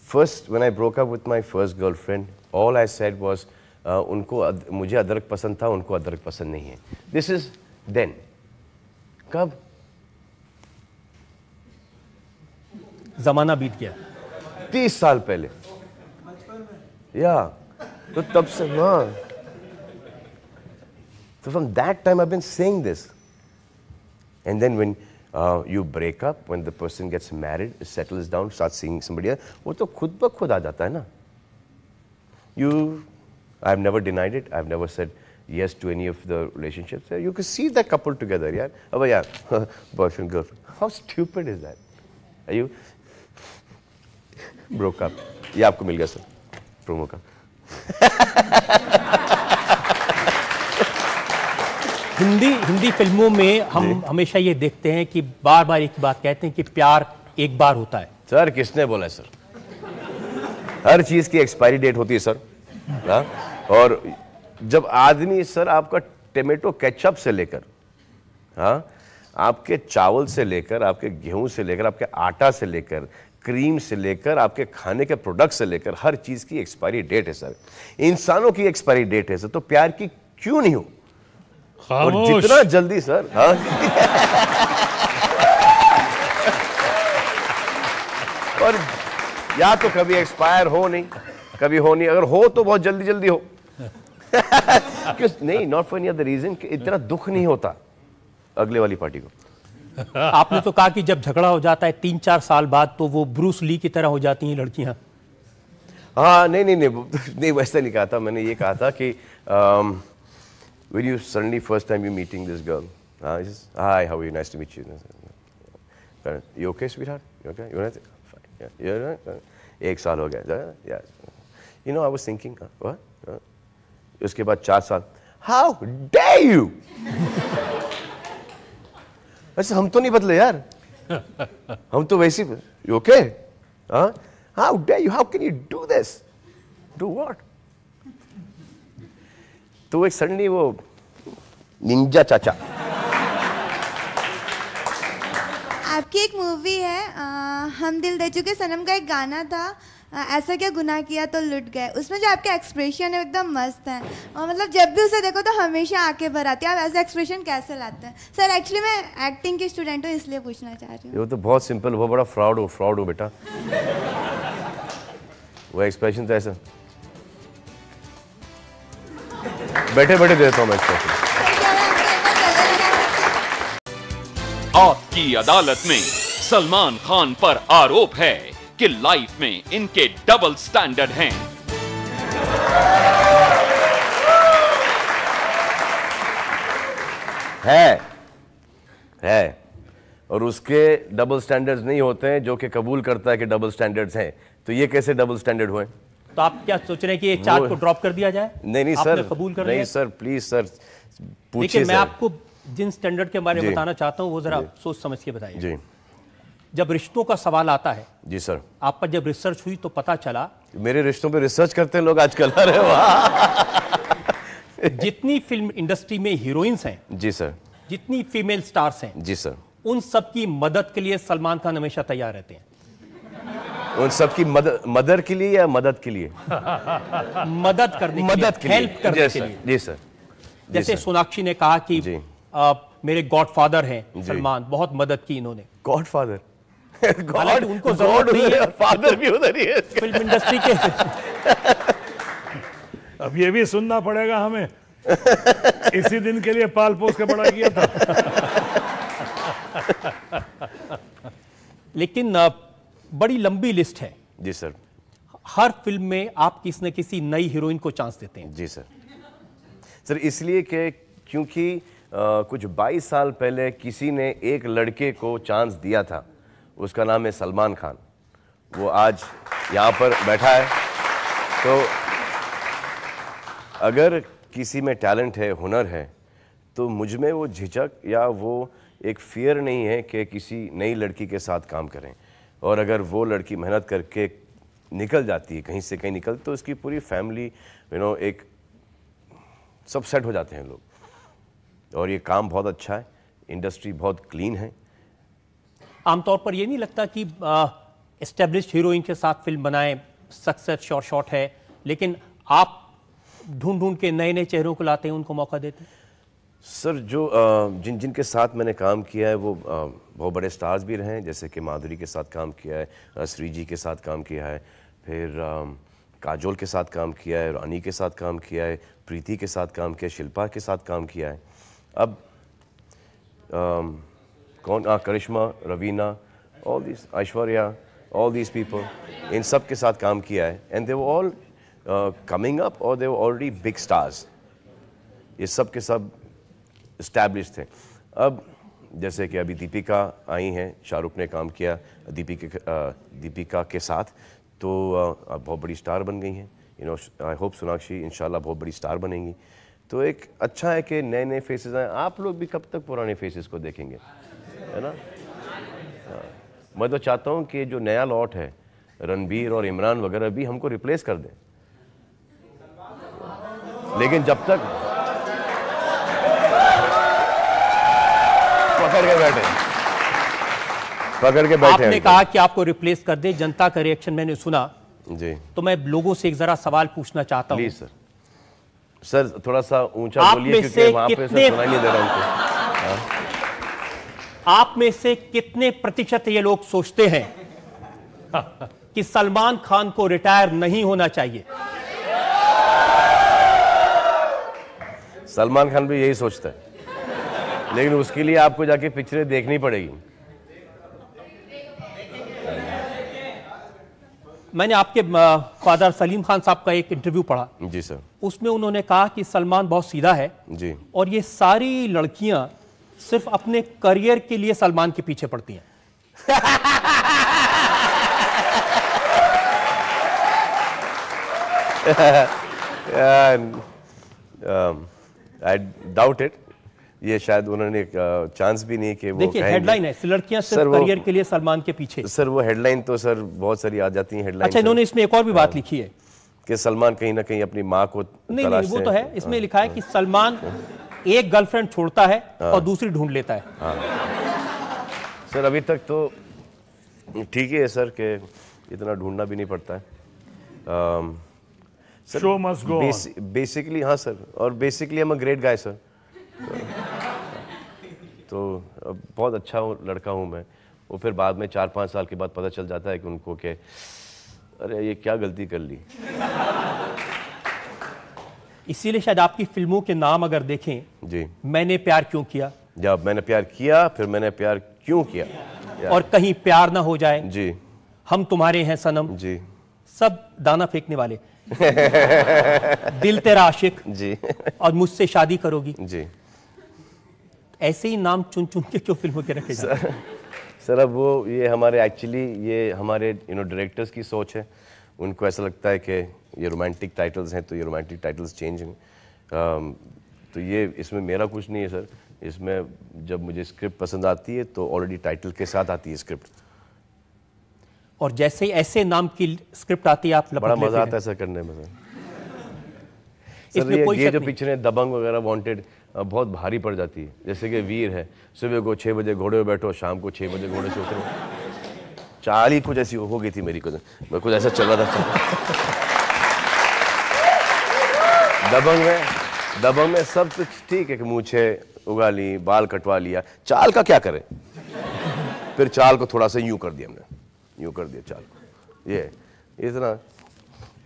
First, when I broke up with my first girlfriend, all I said was, उनको मुझे अदरक पसंद था, उनको अदरक पसंद नहीं है. This is then. कब? जमाना बीत गया, 30 साल पहले, या तो तब से, हाँ, so from that time I've been saying this. And then when you break up, when the person gets married, settles down, starts seeing somebody else, वो तो खुद ब खुद आ जाता है ना. I've never denied it. I've never said yes to any of the relationships. You can see that couple together, yeah. अब यार, boyfriend girlfriend. How stupid is that? Are you broke up? ये आपको मिल गया सर, प्रोमो का. हिंदी फिल्मों में हम हमेशा ये देखते हैं कि बार बार एक बात कहते हैं कि प्यार एक बार होता है. सर किसने बोला है सर? हर चीज की एक्सपायरी डेट होती है सर. हाँ? और जब आदमी सर आपका टमाटो केचप से लेकर, हाँ, आपके चावल से लेकर, आपके गेहूं से लेकर, आपके आटा से लेकर, क्रीम से लेकर, आपके खाने के प्रोडक्ट से लेकर, हर चीज की एक्सपायरी डेट है सर. इंसानों की एक्सपायरी डेट है सर, तो प्यार की क्यों नहीं हो? और जितना जल्दी सर, हाँ, और या तो कभी एक्सपायर हो नहीं, कभी हो नहीं, अगर हो तो बहुत जल्दी जल्दी हो. नहीं, not for any other reason कि इतना दुख नहीं होता अगले वाली पार्टी को। आपने तो कहा कि जब झगड़ा हो जाता है 3-4 साल बाद तो वो ब्रूस ली की तरह हो जाती हैं लड़कियां। हाँ, नहीं वैसा नहीं कहा था। मैंने ये कहा था कि when you suddenly first time you meeting this girl, hi, how are you? Nice to meet you. You okay, sweetheart? You okay? You alright? Fine. Yeah. You alright? 1 साल हो गया। Yeah. You know, I was thinking, what? उसके बाद 4 साल, how dare you? अच्छा, हम तो नहीं बदले यार, हम तो वैसे, you okay? How dare you? How can you do this? Do what? तो एक सडनली वो निंजा चाचा। आपकी एक मूवी है हम दिल दे चुके सनम का एक गाना था, ऐसा क्या गुनाह किया तो लुट गए। उसमें जो आपके एक्सप्रेशन है एकदम मस्त है और मतलब जब भी उसे देखो तो हमेशा आंखें भर आती है। आप ऐसे एक्सप्रेशन कैसे लाते हैं? सर एक्चुअली मैं एक्टिंग की स्टूडेंट हूँ इसलिए पूछना चाह रही हूँ। वो तो बहुत सिंपल, वो बड़ा फ्रॉड हो बेटा। वो एक्सप्रेशन तो ऐसा बैठे बैठे देता हूँ मैं एक्सप्रेशन। आपकी अदालत में सलमान खान पर आरोप है कि लाइफ में इनके डबल स्टैंडर्ड हैं। है और उसके डबल स्टैंडर्ड्स नहीं होते हैं जो कि कबूल करता है कि डबल स्टैंडर्ड्स हैं। तो ये कैसे डबल स्टैंडर्ड हुए? तो आप क्या सोच रहे हैं कि ये चार्ट को ड्रॉप कर दिया जाए? नहीं आपने सर, कबूल कर नहीं लिया? सर, प्लीज सर पूछिए। लेकिन मैं सर। आपको जिन स्टैंडर्ड के बारे में जी। बताना चाहता हूं वो जरा सोच समझ के बताइए। जी जब रिश्तों का सवाल आता है, जी सर, आप पर जब रिसर्च हुई तो पता चला मेरे रिश्तों पे रिसर्च करते हैं लोग आजकल। अरे वाह। जितनी फिल्म इंडस्ट्री में हीरोइंस हैं, जी सर, जितनी फीमेल स्टार्स हैं, जी सर, उन सब की मदद के लिए सलमान खान हमेशा तैयार रहते हैं। उन सबकी मदद के लिए या मदद के लिए? मदद करने के लिए, हेल्प करने के लिए। जी सर। जैसे सोनाक्षी ने कहा कि जी। मेरे गॉडफादर हैं सलमान, बहुत मदद की इन्होंने। गॉडफादर? हालांकि उनको जरूरत नहीं है, फादर भी उधर ही है। फिल्म इंडस्ट्री के अब ये भी सुनना पड़ेगा हमें। इसी दिन के लिए पाल पोस के बड़ा किया था। लेकिन बड़ी लंबी लिस्ट है। जी सर। हर फिल्म में आप किसी न किसी नई हीरोइन को चांस देते हैं। जी सर। सर इसलिए कि क्योंकि कुछ 22 साल पहले किसी ने एक लड़के को चांस दिया था, उसका नाम है सलमान खान। वो आज यहाँ पर बैठा है। तो अगर किसी में टैलेंट है, हुनर है, तो मुझ में वो झिझक या वो एक फियर नहीं है कि किसी नई लड़की के साथ काम करें। और अगर वो लड़की मेहनत करके निकल जाती है, कहीं से कहीं निकल, तो उसकी पूरी फैमिली एक सब सेट हो जाते हैं लोग। और ये काम बहुत अच्छा है, इंडस्ट्री बहुत क्लीन है। आमतौर पर ये नहीं लगता कि एस्टेब्लिश्ड हीरोइन के साथ फिल्म बनाएं, सक्सेस शॉर्ट है, लेकिन आप ढूंढ ढूंढ के नए नए चेहरों को लाते हैं, उनको मौका देते हैं? सर जो जिनके साथ मैंने काम किया है वो बहुत बड़े स्टार्स भी रहे हैं, जैसे कि माधुरी के साथ काम किया है, श्री जी के साथ काम किया है, फिर काजोल के साथ काम किया है, रानी के साथ काम किया है, प्रीति के साथ काम किया है, शिल्पा के साथ काम किया है। अब कौन, Karishma, Raveena, all this, Aishwarya, all this people, इन सब के साथ काम किया है। And they were all coming up और they were already big stars. ये सब के सब इस्टेब्लिश थे। अब जैसे कि अभी दीपिका आई हैं, शाहरुख ने काम किया दीपिका के साथ, तो अब बहुत बड़ी स्टार बन गई हैं। आई होप सोनाक्षी इंशाल्लाह बहुत बड़ी स्टार बनेंगी। तो एक अच्छा है कि नए नए फेसेस आए। आप लोग भी कब तक पुराने फेसेस को देखेंगे, है ना? मैं तो चाहता हूँ कि जो नया लॉट है, रणबीर और इमरान वगैरह भी हमको रिप्लेस कर दें। लेकिन जब तक पकड़ के बैठे आपने कहा कि आपको रिप्लेस कर दे, जनता का रिएक्शन मैंने सुना जी, तो मैं लोगों से एक जरा सवाल पूछना चाहता हूं। Please sir. सर थोड़ा सा ऊंचा बोलिए क्योंकि वहां पे सुनाई नहीं दे रहा उनको। आप में से कितने प्रतिशत ये लोग सोचते हैं कि सलमान खान को रिटायर नहीं होना चाहिए? सलमान खान भी यही सोचता है, लेकिन उसके लिए आपको जाके पिक्चरें देखनी पड़ेगी। मैंने आपके फादर सलीम खान साहब का एक इंटरव्यू पढ़ा। जी सर। उसमें उन्होंने कहा कि सलमान बहुत सीधा है जी, और ये सारी लड़कियां सिर्फ अपने करियर के लिए सलमान के पीछे पड़ती हैं। I doubt it. ये शायद उन्होंने चांस भी नहीं कि वो देखिए हेडलाइन है, लड़कियां सिर्फ करियर के लिए सलमान के पीछे। सर वो हेडलाइन तो सर बहुत सारी आ जाती हैं हेडलाइन। अच्छा, इन्होंने इसमें एक और भी बात लिखी है कि सलमान कहीं ना कहीं अपनी माँ को नहीं, वो तो है। इसमें लिखा है कि सलमान एक गर्लफ्रेंड छोड़ता है और दूसरी ढूंढ लेता है। सर अभी तक तो ठीक है सर कि इतना ढूंढना भी नहीं पड़ता है। Sir Show must go on. Basically हाँ सर, और basically I am a great guy sir. तो बहुत अच्छा लड़का हूँ मैं। वो फिर बाद में 4-5 साल के बाद पता चल जाता है कि उनको कि अरे ये क्या गलती कर ली। इसीलिए शायद आपकी फिल्मों के नाम अगर देखें, जी, मैंने प्यार क्यों किया, जब मैंने प्यार किया, फिर मैंने प्यार क्यों किया, और कहीं प्यार ना हो जाए, जी, हम तुम्हारे हैं सनम, जी, सब दाना फेंकने वाले, दिल तेरा आशिक, जी, और मुझसे शादी करोगी। जी। ऐसे ही नाम चुन चुन के क्यों फिल्मों के रखे जाते हैं? सर अब वो ये हमारे एक्चुअली ये हमारे डायरेक्टर्स की सोच है। उनको ऐसा लगता है कि ये रोमांटिक टाइटल्स हैं तो ये रोमांटिक टाइटल्स चेंज हैं। तो ये इसमें मेरा कुछ नहीं है सर। इसमें जब मुझे स्क्रिप्ट पसंद आती है तो ऑलरेडी टाइटल के साथ आती है स्क्रिप्ट, और जैसे ही ऐसे नाम की स्क्रिप्ट आती है आप लपट बड़ा लेते मजा हैं। आता है सर करने में सर। इसमें कोई ये शक जो नहीं। पिक्चरें दबंग वगैरह वांटेड बहुत भारी पड़ जाती है। जैसे कि वीर है, सुबह को 6 बजे घोड़े पे बैठो, शाम को 6 बजे घोड़े से उतरो। चाल ही कुछ ऐसी हो गई थी मेरी, मैं कुछ ऐसा चल रहा था। दबंग में सब कुछ ठीक है कि मूछे उगा ली, बाल कटवा लिया, चाल का क्या करें। फिर चाल को थोड़ा सा यूं कर दिया हमने, यूं कर दिया चाल को। ये इतना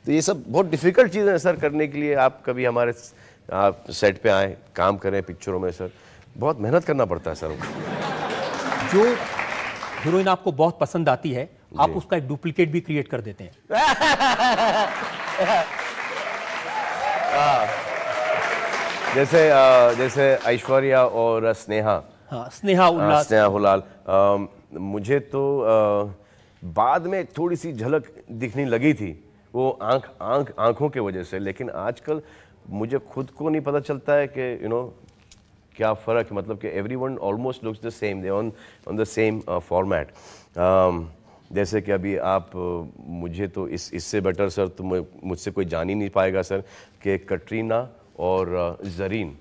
तो ये सब बहुत डिफिकल्ट चीज़ें हैं सर करने के लिए। आप कभी हमारे आप सेट पे आए, काम करें पिक्चरों में सर, बहुत मेहनत करना पड़ता है सर। जो हीरोइन आपको बहुत पसंद आती है, आप उसका एक डुप्लीकेट भी क्रिएट कर देते हैं। जैसे ऐश्वर्या और स्नेहा। हाँ, स्नेहा उल्लास। स्नेहा हुलाल। मुझे तो बाद में थोड़ी सी झलक दिखने लगी थी वो आंखों के वजह से, लेकिन आजकल मुझे खुद को नहीं पता चलता है कि क्या फ़र्क है। मतलब कि everyone almost looks the same, they on the same format. जैसे कि अभी आप मुझे तो इससे बेटर सर तो मुझसे कोई जान ही नहीं पाएगा सर कि कटरीना और ज़रीन,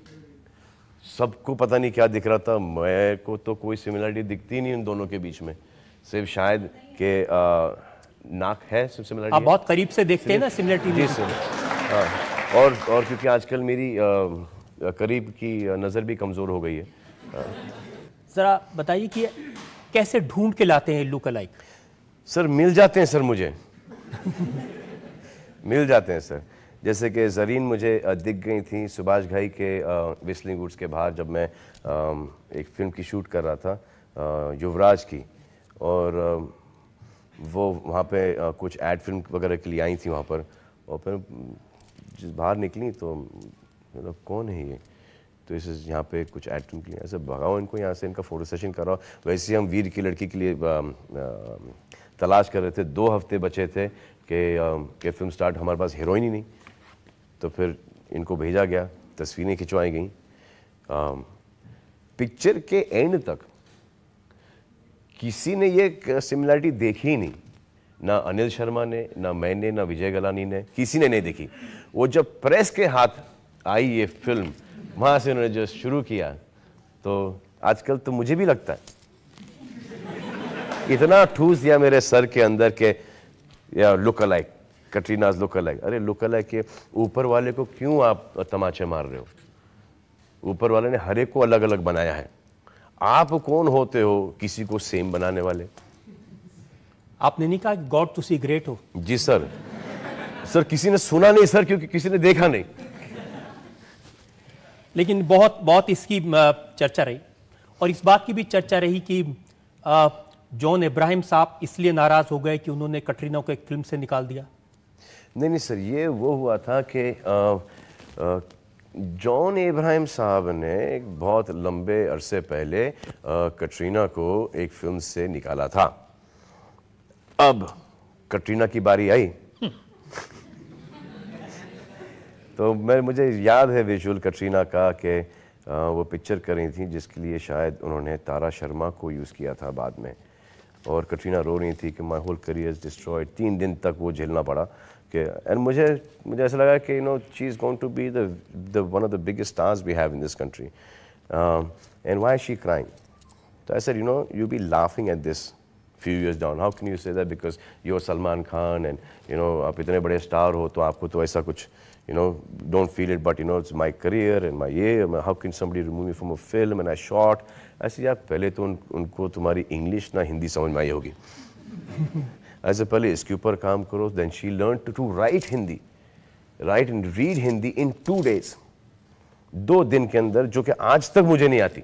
सबको पता नहीं क्या दिख रहा था, मैं को तो कोई सिमिलरिटी दिखती नहीं उन दोनों के बीच में, सिर्फ शायद कि नाक है सिर्फ सिमिलरिटी। आप बहुत करीब से देखते हैं ना सिमिलरिटी। जी सर। हाँ, और क्योंकि आजकल मेरी करीब की नज़र भी कमज़ोर हो गई है। ज़रा बताइए कि कैसे ढूंढ के लाते हैं लुक अलाइक? सर मिल जाते हैं सर, मुझे मिल जाते हैं सर। जैसे कि ज़रीन मुझे दिख गई थी सुभाष घाई के विस्लिंग वुड्स के बाहर, जब मैं एक फ़िल्म की शूट कर रहा था युवराज की, और वो वहाँ पे कुछ एड फिल्म वगैरह के लिए आई थी वहाँ पर, और फिर जिस बाहर निकली तो मतलब कौन है ये, तो इस यहाँ पे कुछ एड फिल्म के लिए ऐसे भगाओ इनको यहाँ से, इनका फ़ोटो सेशन कराओ। वैसे हम वीर की लड़की के लिए तलाश कर रहे थे, 2 हफ्ते बचे थे कि फिल्म स्टार्ट, हमारे पास हीरोइन ही नहीं, तो फिर इनको भेजा गया, तस्वीरें खिंचवाई गई। पिक्चर के एंड तक किसी ने ये सिमिलरिटी देखी ही नहीं, ना अनिल शर्मा ने, ना मैंने, ना विजय गलानी ने, किसी ने नहीं देखी। वो जब प्रेस के हाथ आई ये फिल्म, वहाँ से उन्होंने जो शुरू किया, तो आजकल तो मुझे भी लगता है इतना ठूस दिया मेरे सर के अंदर के या लुक अलाइक, कटरीनाज लुक अलाइक। अरे लुक अलाइक के ऊपर वाले को क्यों आप तमाचे मार रहे हो? ऊपर वाले ने हर एक को अलग अलग बनाया है, आप कौन होते हो किसी को सेम बनाने वाले? आपने नहीं कहा गॉड तुसी ग्रेट हो? जी सर। सर किसी ने सुना नहीं सर, क्योंकि किसी ने देखा नहीं। लेकिन बहुत इसकी चर्चा रही, और इस बात की भी चर्चा रही कि जॉन इब्राहिम साहब इसलिए नाराज हो गए कि उन्होंने कटरीना को एक फिल्म से निकाल दिया। नहीं सर, ये वो हुआ था कि जॉन इब्राहिम साहब ने एक बहुत लंबे अरसे पहले कटरीना को एक फिल्म से निकाला था। अब कटरीना की बारी आई तो मुझे याद है विजुअल कटरीना का कि वो पिक्चर कर रही थी जिसके लिए शायद उन्होंने तारा शर्मा को यूज़ किया था बाद में, और कटरीना रो रही थी कि my whole career is destroyed. 3 दिन तक वो झेलना पड़ा कि, एंड मुझे ऐसा लगा कि she is going to be the one of the biggest stars we have in this country, and why she crying. तो I said you be laughing at this few years down. How can you say that? Because you're Salman Khan and आप इतने बड़े star हो तो आपको तो ऐसा कुछ don't feel it, but it's my career and my how can somebody remove me from a film and I shot. ऐसे यार पहले तो उनको तुम्हारी इंग्लिश ना हिंदी समझ में आई होगी ऐसे पहले इसके ऊपर काम करो। then she learned to write Hindi, write and read Hindi in 2 days, 2 दिन के अंदर, जो कि आज तक मुझे नहीं आती।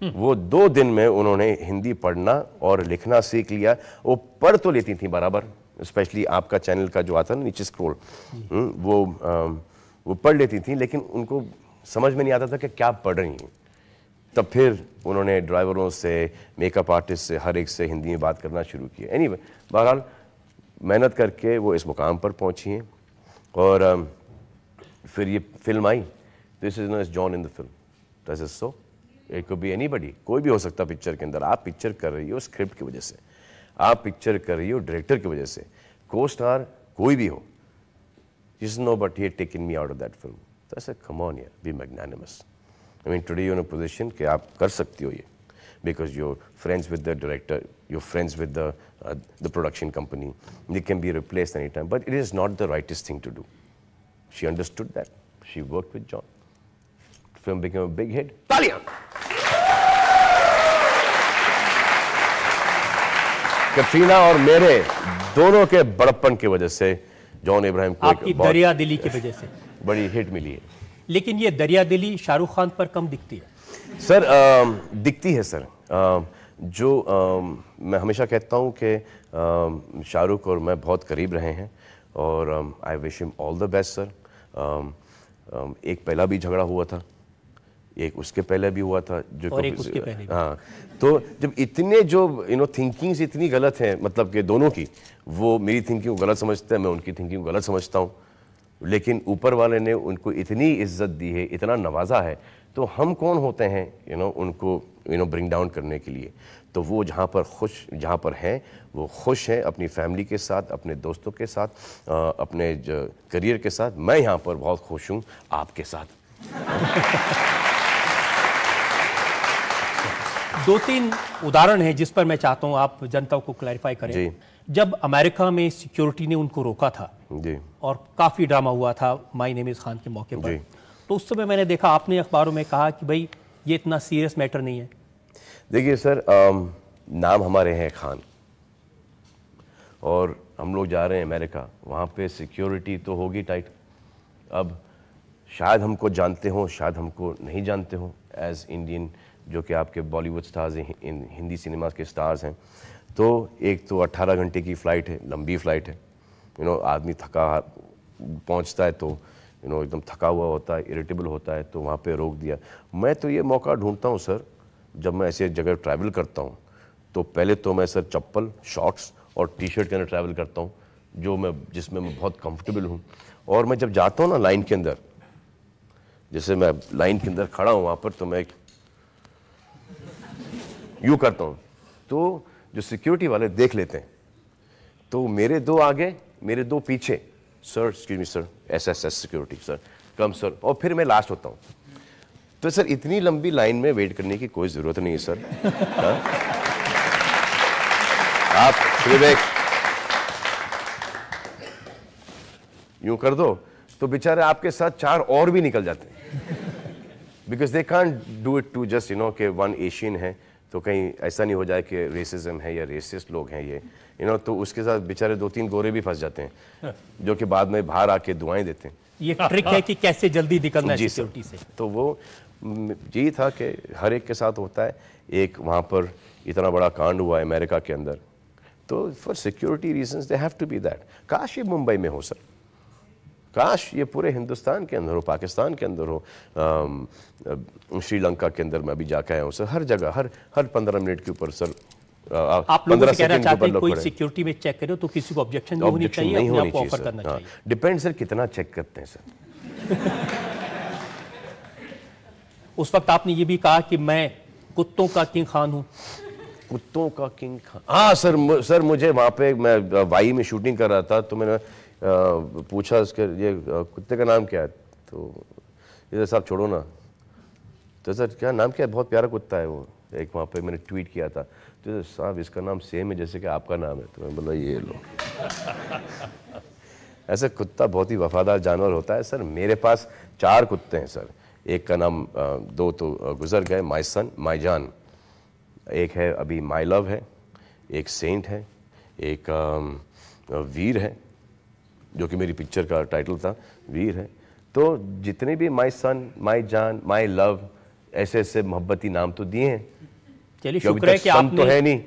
वो 2 दिन में उन्होंने हिंदी पढ़ना और लिखना सीख लिया। वो पढ़ तो लेती थी बराबर, स्पेशली आपका चैनल का जो आता है ना नीचे स्क्रॉल, वो पढ़ लेती थी, लेकिन उनको समझ में नहीं आता था कि क्या पढ़ रही हैं। तब फिर उन्होंने ड्राइवरों से, मेकअप आर्टिस्ट से, हर एक से हिंदी में बात करना शुरू किया। एनीवे, बहरहाल मेहनत करके वो इस मुकाम पर पहुंची हैं, और फिर ये फिल्म आई। This is not as John in the film, this is so, it could be anybody, कोई भी हो सकता पिक्चर के अंदर। आप पिक्चर कर रही हो स्क्रिप्ट की वजह से, आप पिक्चर कर रही हो डायरेक्टर की वजह से, को स्टार कोई भी हो, just know but he had taken me out of that film. So I said, come on यार, be magnanimous. I mean today you're in a position कि आप कर सकती हो ये, because you're friends with the director, you're friends with the production company, they can be replaced anytime, but it is not the rightest thing to do. She understood that. She worked with John. Film became a big hit. तालियां! कटरीना और मेरे दोनों के बड़प्पन की वजह से John Ibrahim को आपकी दरिया दिली की वजह से बड़ी हिट मिली है। लेकिन ये दरिया दिली शाहरुख खान पर कम दिखती है। सर दिखती है सर। मैं हमेशा कहता हूँ कि शाहरुख और मैं बहुत करीब रहे हैं, और I wish him all the best sir. एक पहला भी झगड़ा हुआ था, एक उसके पहले भी हुआ था, जो और एक उसके पहले भी। हाँ, तो जब इतने जो थिंकिंग्स इतनी गलत हैं, मतलब कि दोनों की, वो मेरी थिंकिंग को गलत समझते हैं, मैं उनकी थिंकिंग को गलत समझता हूँ, लेकिन ऊपर वाले ने उनको इतनी इज्जत दी है, इतना नवाजा है, तो हम कौन होते हैं उनको ब्रिंग डाउन करने के लिए। तो वो जहाँ पर हैं वो खुश हैं अपनी फैमिली के साथ, अपने दोस्तों के साथ, अपने करियर के साथ। मैं यहाँ पर बहुत खुश हूँ आपके साथ। 2-3 उदाहरण हैं जिस पर मैं चाहता हूं आप जनता को क्लैरिफाई करें जी। जब अमेरिका में सिक्योरिटी ने उनको रोका था जी, और काफ़ी ड्रामा हुआ था माय नेम इज़ खान के मौके पर, जी। तो उस समय मैंने देखा आपने अखबारों में कहा कि भाई ये इतना सीरियस मैटर नहीं है। देखिए सर, नाम हमारे हैं खान, और हम लोग जा रहे हैं अमेरिका, वहाँ पे सिक्योरिटी तो होगी टाइट। अब शायद हमको जानते हो, शायद हमको नहीं जानते हो एज इंडियन, जो कि आपके बॉलीवुड स्टार्स हैं, हिंदी सिनेमा के स्टार्स हैं। तो एक तो 18 घंटे की फ़्लाइट है, लंबी फ़्लाइट है, आदमी थका पहुंचता है तो एकदम थका हुआ होता है, इरिटेबल होता है, तो वहाँ पे रोक दिया। मैं तो ये मौका ढूंढता हूँ सर, जब मैं ऐसे जगह ट्रैवल करता हूँ, तो पहले तो मैं सर चप्पल, शॉर्ट्स और टी-शर्ट के अंदर ट्रैवल करता हूँ, जिसमें मैं बहुत कंफर्टेबल हूँ। और मैं जब जाता हूँ ना लाइन के अंदर, जैसे मैं लाइन के अंदर खड़ा हूँ वहाँ पर, तो मैं यूँ करता हूँ, तो जो सिक्योरिटी वाले देख लेते हैं, तो मेरे 2 आगे, मेरे 2 पीछे, सर एक्सक्यूज मी सर, एसएसएस सिक्योरिटी सर, कम सर, और फिर मैं लास्ट होता हूँ। तो सर इतनी लंबी लाइन में वेट करने की कोई ज़रूरत नहीं है सर। आप सिर्फ एक यूँ कर दो तो बेचारे आपके साथ 4 और भी निकल जाते हैं, because they can't do it to just कि 1 एशियन है तो कहीं ऐसा नहीं हो जाए कि रेसिज्म है या रेसिस्ट लोग हैं ये, तो उसके साथ बेचारे 2-3 गोरे भी फंस जाते हैं, जो कि बाद में बाहर आके दुआएं देते हैं। ये ट्रिक है कि कैसे जल्दी निकलना है जी सिक्योरिटी सर। से। तो वो यही था कि हर एक के साथ होता है। एक वहाँ पर इतना बड़ा कांड हुआ अमेरिका के अंदर, तो for security reasons they have to be that. काश ये मुंबई में हो सर, काश ये पूरे हिंदुस्तान के अंदर हो, पाकिस्तान के अंदर हो, श्रीलंका के अंदर मैं अभी जाके आया हूँ सर। हर जगह हर 15 मिनट के ऊपर सर आप लोगों से कहना चाहते हैं कोई सिक्योरिटी में चेक करे तो किसी को ऑब्जेक्शन नहीं होनी चाहिए, नहीं अपने होनी आप को चाहिए ऑफर सर। करना हाँ, चाहिए। डिपेंड सर कितना चेक करते हैं सर। उस वक्त आपने ये भी कहा कि मैं कुत्तों का किंग खान हूँ। कुत्तों का किंग खान, हाँ सर। सर मुझे वहाँ पे मैं वाई में शूटिंग कर रहा था, तो मैंने पूछा उसके ये कुत्ते का नाम क्या है, तो ये साहब छोड़ो ना, तो सर क्या नाम क्या है, बहुत प्यारा कुत्ता है वो। एक वहाँ पे मैंने ट्वीट किया था, तो साहब इसका नाम सेम है जैसे कि आपका नाम है। तो मैं बोला ये लो। ऐसे कुत्ता बहुत ही वफादार जानवर होता है सर। मेरे पास 4 कुत्ते हैं सर। एक का नाम 2 तो गुजर गए, माई सन, माई जान। एक है अभी माई लव है, एक सेंट है, एक वीर है, जो कि मेरी पिक्चर का टाइटल था, वीर है। तो जितने भी माई सन, माई जान, माई लव, ऐसे ऐसे मोहब्बती नाम तो दिए हैं। चलिए कि अभी शुक्र है तक कि सन आपने, तो है नहीं,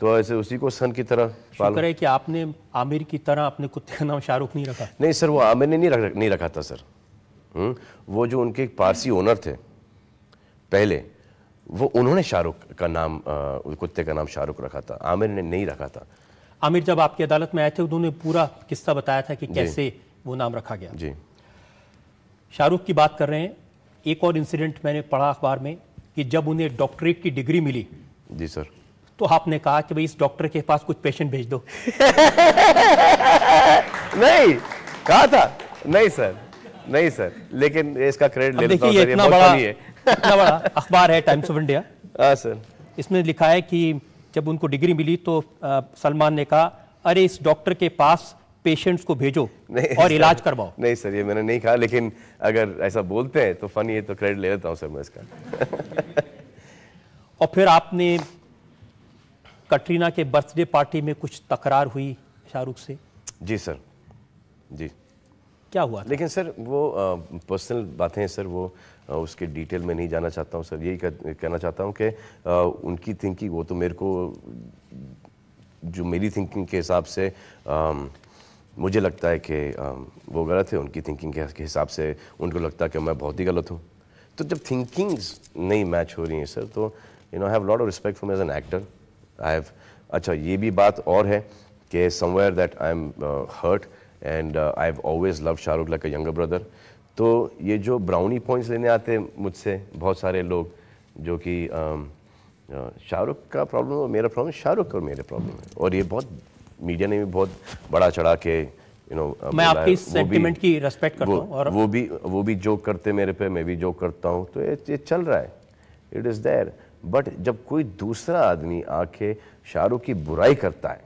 तो ऐसे उसी को सन की तरह शुक्र है कि आपने आमिर की तरह अपने कुत्ते का नाम शाहरुख नहीं रखा। नहीं सर, वो आमिर ने नहीं रखा था सर। वो जो उनके पारसी ओनर थे पहले, वो उन्होंने शाहरुख का नाम, कुत्ते का नाम शाहरुख रखा था, आमिर ने नहीं रखा था। आमिर जब आपकी अदालत में आए थे उन्होंने पूरा किस्सा बताया था कि कैसे वो नाम रखा गया। जी शाहरुख की बात कर रहे हैं। एक और इंसिडेंट मैंने पढ़ा अखबार में कि जब उन्हें डॉक्टरेट की डिग्री मिली, जी सर, तो आपने कहा कि भाई इस डॉक्टर के पास कुछ पेशेंट भेज दो। नहीं कहा था, नहीं सर, नहीं सर, लेकिन इसका क्रेडिट ले लेता हूं देखिए, सर, ये इतना बहुत बड़ा funny है। इतना बड़ा अखबार है टाइम्स ऑफ इंडिया। हाँ सर। इसमें लिखा है कि जब उनको डिग्री मिली तो सलमान ने कहा, अरे इस डॉक्टर के पास पेशेंट्स को भेजो और इलाज करवाओ। नहीं सर, ये मैंने नहीं कहा, लेकिन अगर ऐसा बोलते हैं तो फनी है, तो क्रेडिट ले लेता हूँ सर मैं इसका। और फिर आपने कटरीना के बर्थडे पार्टी में कुछ तकरार हुई शाहरुख से। जी सर, जी। क्या हुआ था? लेकिन सर वो पर्सनल बातें हैं सर, वो उसके डिटेल में नहीं जाना चाहता हूँ सर। यही कहना चाहता हूँ कि उनकी थिंकिंग, वो तो मेरे को, जो मेरी थिंकिंग के हिसाब से मुझे लगता है कि वो गलत है, उनकी थिंकिंग के हिसाब से उनको लगता है कि मैं बहुत ही गलत हूँ। तो जब थिंकिंग्स नहीं मैच हो रही हैं सर, तो I have lot of respect for me as an actor. I have, अच्छा ये भी बात और है कि somewhere that I am hurt and I have always love Shahrukh like a younger brother. तो ये जो ब्राउनी पॉइंट्स लेने आते हैं मुझसे बहुत सारे लोग, जो कि शाहरुख का प्रॉब्लम और मेरा प्रॉब्लम, शाहरुख और मेरे प्रॉब्लम है। और ये बहुत मीडिया ने भी बहुत बड़ा चढ़ा के मैं आपके इस सेंटिमेंट की रेस्पेक्ट करता हूं। और वो भी जोक करते मेरे पे, मैं भी जोक करता हूँ, तो ये चल रहा है, इट इज़ देयर। बट जब कोई दूसरा आदमी आके शाहरुख की बुराई करता है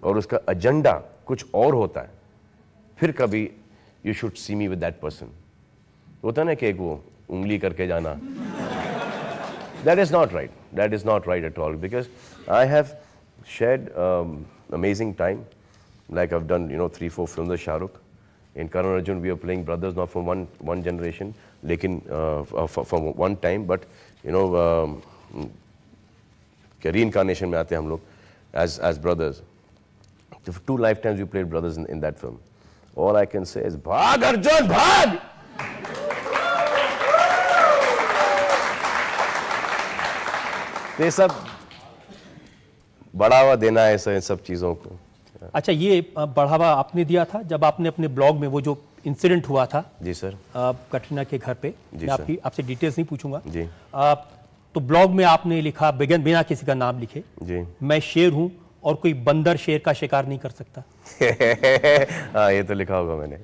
और उसका एजेंडा कुछ और होता है, फिर कभी you should C me with that person. होता ना कि एक वो उंगली करके जाना, that is not right, that is not right at all, because I have shared amazing time, like I've done 3-4 films with Shahrukh. In Karan Arjun we are playing brothers, not from one generation, lekin from one time, but reincarnation mein aate hum log as brothers. 2 lifetimes we played brothers in that film. All I can say is bhag Arjun bhag. ये सब बढ़ावा देना है इन सब चीज़ों को। अच्छा, ये बढ़ावा आपने दिया था जब आपने अपने ब्लॉग में वो जो इंसिडेंट हुआ था। जी सर। कटरीना के घर पे, जी मैं सर। आपसे डिटेल्स नहीं पूछूंगा जी। तो ब्लॉग में आपने लिखा, बिना किसी का नाम लिखे, जी, मैं शेर हूं और कोई बंदर शेर का शिकार नहीं कर सकता। हाँ, ये तो लिखा होगा मैंने।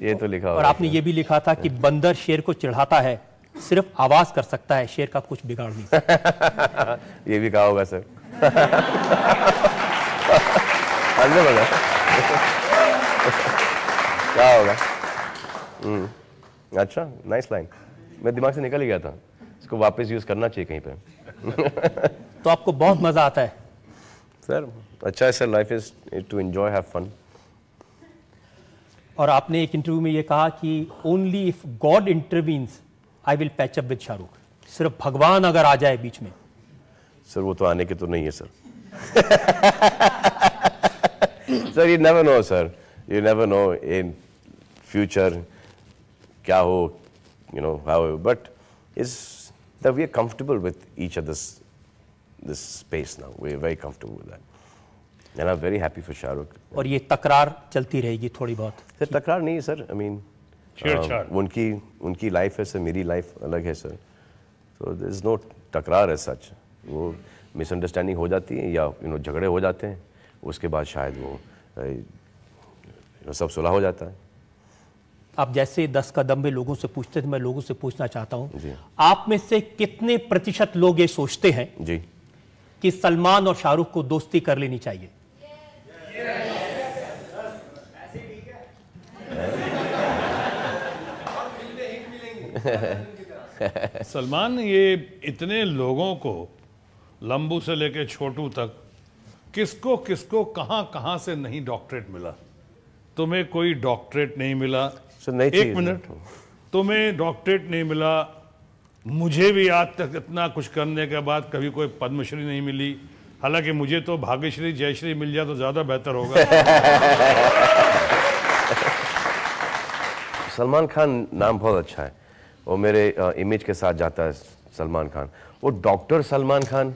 ये तो लिखा होगा। और आपने ये भी लिखा था कि बंदर शेर को चिढ़ाता है, सिर्फ आवाज कर सकता है, शेर का कुछ बिगाड़ नहीं सकता। ये भी कहा होगा सर। क्या होगा? अच्छा, नाइस लाइन, मेरे दिमाग से निकल ही गया था, इसको वापस यूज करना चाहिए कहीं पे। तो आपको बहुत मजा आता है सर? अच्छा है sir, life is to enjoy, have fun. और आपने एक इंटरव्यू में ये कहा कि only if God intervenes I will patch up with Shahrukh, सिर्फ भगवान अगर आ जाए बीच में। सर वो तो आने के तो नहीं है sir. Sir you never know sir, you never know in future क्या हो, you know how, but is that we are comfortable with each others this space now. We're very comfortable with that. And I'm very happy for Shahrukh. और ये तकरार चलती रहेगी थोड़ी बहुत? Sir तकरार नहीं है सर, I mean उनकी लाइफ है सर, मेरी लाइफ अलग है sir, so there is no तकरार है सच। वो मिसअंडरस्टैंडिंग हो जाती है या झगड़े हो जाते हैं, उसके बाद शायद वो सब सुलह हो जाता है। आप जैसे 10 कदम में लोगों से पूछते थे, मैं लोगों से पूछना चाहता हूं, आप में से कितने प्रतिशत लोग ये सोचते हैं जी कि सलमान और शाहरुख को दोस्ती कर लेनी चाहिए? सलमान, ये इतने लोगों को, लंबू से लेके छोटू तक, किसको किसको कहां कहां से नहीं डॉक्टरेट मिला? तुम्हें कोई डॉक्टरेट नहीं मिला? एक मिनट, तुम्हें डॉक्टरेट नहीं मिला, मुझे भी आज तक इतना कुछ करने के बाद कभी कोई पद्मश्री नहीं मिली। हालांकि मुझे तो भाग्यश्री जयश्री मिल जाए तो ज्यादा बेहतर होगा। सलमान खान नाम बहुत अच्छा है और मेरे इमेज के साथ जाता है सलमान खान। वो डॉक्टर सलमान खान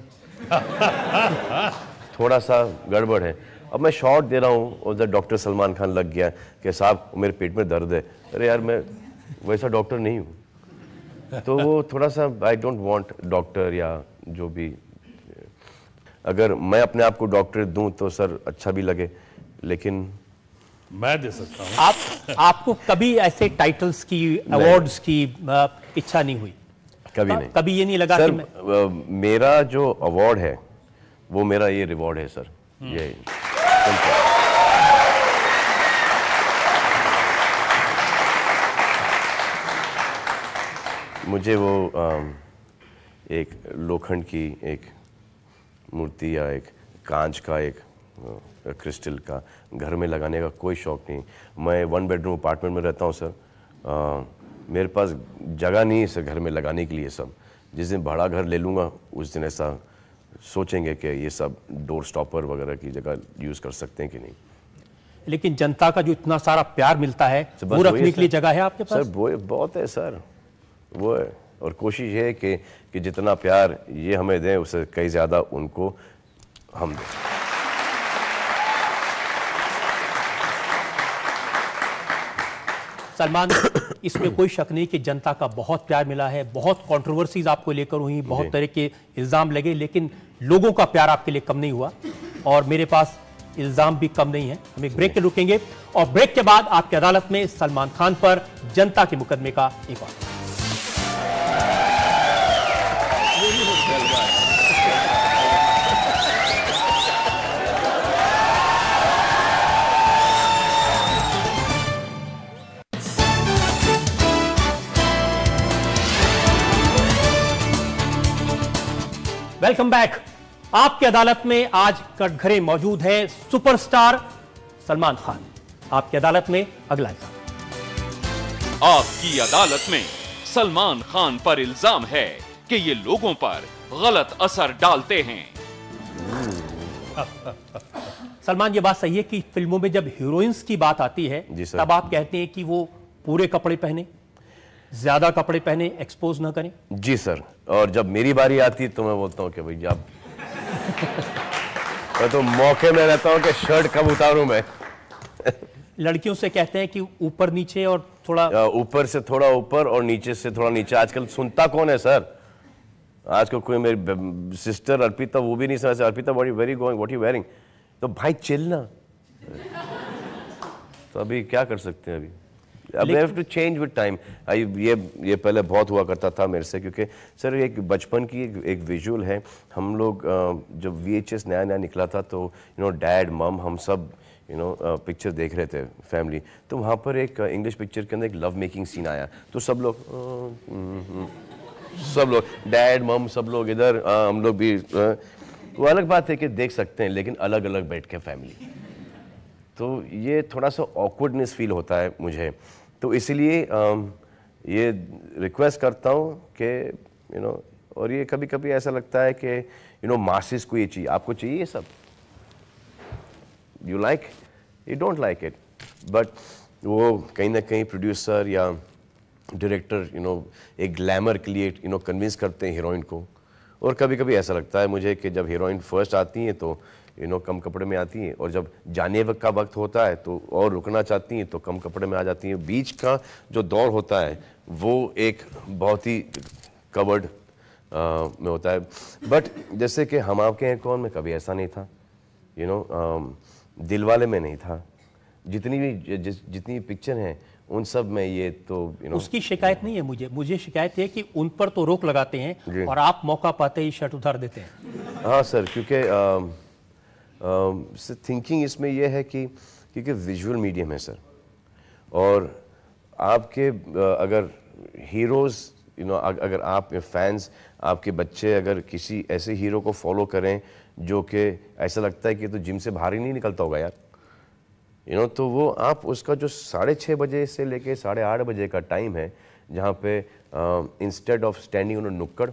थोड़ा सा गड़बड़ है। अब मैं शॉर्ट दे रहा हूँ और जब डॉक्टर सलमान खान लग गया कि साहब मेरे पेट में दर्द है, अरे यार मैं वैसा डॉक्टर नहीं हूँ, तो वो थोड़ा सा आई डोंट वांट डॉक्टर या जो भी। अगर मैं अपने आप को डॉक्टर दूं तो सर अच्छा भी लगे, लेकिन मैं दे सकता हूँ। आपको कभी ऐसे टाइटल्स की, अवार्ड्स की इच्छा नहीं हुई? कभी नहीं। कभी ये नहीं लगा सर, कि मेरा जो अवार्ड है वो मेरा ये रिवॉर्ड है सर। ये मुझे वो एक लोखंड की एक मूर्ति या एक कांच का एक क्रिस्टल का घर में लगाने का कोई शौक नहीं। मैं 1 बेडरूम अपार्टमेंट में रहता हूँ सर, मेरे पास जगह नहीं है सर घर में लगाने के लिए सब। जिस दिन बड़ा घर ले लूँगा उस दिन ऐसा सोचेंगे कि ये सब डोर स्टॉपर वगैरह की जगह यूज़ कर सकते हैं कि नहीं। लेकिन जनता का जो इतना सारा प्यार मिलता है वो रखने के लिए जगह है आपके पास? सर वो बहुत है सर, वो है। और कोशिश ये है कि जितना प्यार ये हमें दें उससे कई ज़्यादा उनको हम दें। सलमान, इसमें कोई शक नहीं कि जनता का बहुत प्यार मिला है, बहुत कंट्रोवर्सीज आपको लेकर हुई, बहुत तरह के इल्ज़ाम लगे, लेकिन लोगों का प्यार आपके लिए कम नहीं हुआ और मेरे पास इल्ज़ाम भी कम नहीं है। हम एक ब्रेक के रुकेंगे और ब्रेक के बाद आपकी अदालत में सलमान खान पर जनता के मुकदमे का एक और। Welcome back. आपकी अदालत में आज कटघरे मौजूद है सुपरस्टार सलमान खान। आपकी अदालत में अगला इल्जाम। आपकी अदालत में सलमान खान पर इल्जाम है कि ये लोगों पर गलत असर डालते हैं। सलमान, ये बात सही है कि फिल्मों में जब हीरोइंस की बात आती है तब आप कहते हैं कि वो पूरे कपड़े पहने, ज्यादा कपड़े पहने, एक्सपोज ना करें? जी सर। और जब मेरी बारी आती है तो मैं बोलता हूँ कि भाई आप मैं तो मौके में रहता हूँ कि शर्ट कब उतारूं मैं। लड़कियों से कहते हैं कि ऊपर नीचे और थोड़ा ऊपर से थोड़ा ऊपर और नीचे से थोड़ा नीचे। आजकल सुनता कौन है सर? आजकल कोई मेरी सिस्टर अर्पिता वो भी नहीं समझ, अर्पिता व्हाट यू वेयरिंग, तो भाई चिल ना। तो अभी क्या कर सकते हैं? अभी I have to change with time. ये पहले बहुत हुआ करता था मेरे से, क्योंकि सर एक बचपन की एक विजुअल है। हम लोग जब VHS नया निकला था तो डैड मम हम सब पिक्चर देख रहे थे फैमिली, तो वहाँ पर एक इंग्लिश पिक्चर के अंदर एक लव मेकिंग सीन आया, तो सब लोग डैड मम सब लोग इधर, हम लोग भी। वो अलग बात है कि देख सकते हैं, लेकिन अलग अलग बैठ के फैमिली। तो ये थोड़ा सा ऑकवर्डनेस फील होता है मुझे, तो इसलिए ये रिक्वेस्ट करता हूँ कि और ये कभी कभी ऐसा लगता है कि मासेस को ये चाहिए, आपको चाहिए ये सब, you don't like it, but वो कहीं ना कहीं प्रोड्यूसर या डायरेक्टर एक ग्लैमर के लिए कन्विंस करते हैं हीरोइन को। और कभी कभी ऐसा लगता है मुझे कि जब हीरोइन फर्स्ट आती हैं तो कम कपड़े में आती हैं, और जब जाने का वक्त होता है तो और रुकना चाहती हैं तो कम कपड़े में आ जाती हैं। बीच का जो दौर होता है वो एक बहुत ही कवर्ड में होता है। बट जैसे कि हम आपके हैं कौन में कभी ऐसा नहीं था, दिलवाले में नहीं था, जितनी पिक्चर हैं उन सब में ये तो उसकी शिकायत नहीं है मुझे शिकायत है कि उन पर तो रोक लगाते हैं और आप मौका पाते ही शर्ट उतार देते हैं। हाँ सर, क्योंकि थिंकिंग इसमें यह है कि क्योंकि विजुअल मीडियम है सर, और आपके अगर हीरोज़ अगर आप फैंस, आपके बच्चे अगर किसी ऐसे हीरो को फॉलो करें जो कि ऐसा लगता है कि तो जिम से बाहर ही नहीं निकलता होगा यार, तो वो आप उसका जो 6:30 बजे से लेके 8:30 बजे का टाइम है जहाँ पे इंस्टेड ऑफ स्टैंडिंग ऑन नुक्कड़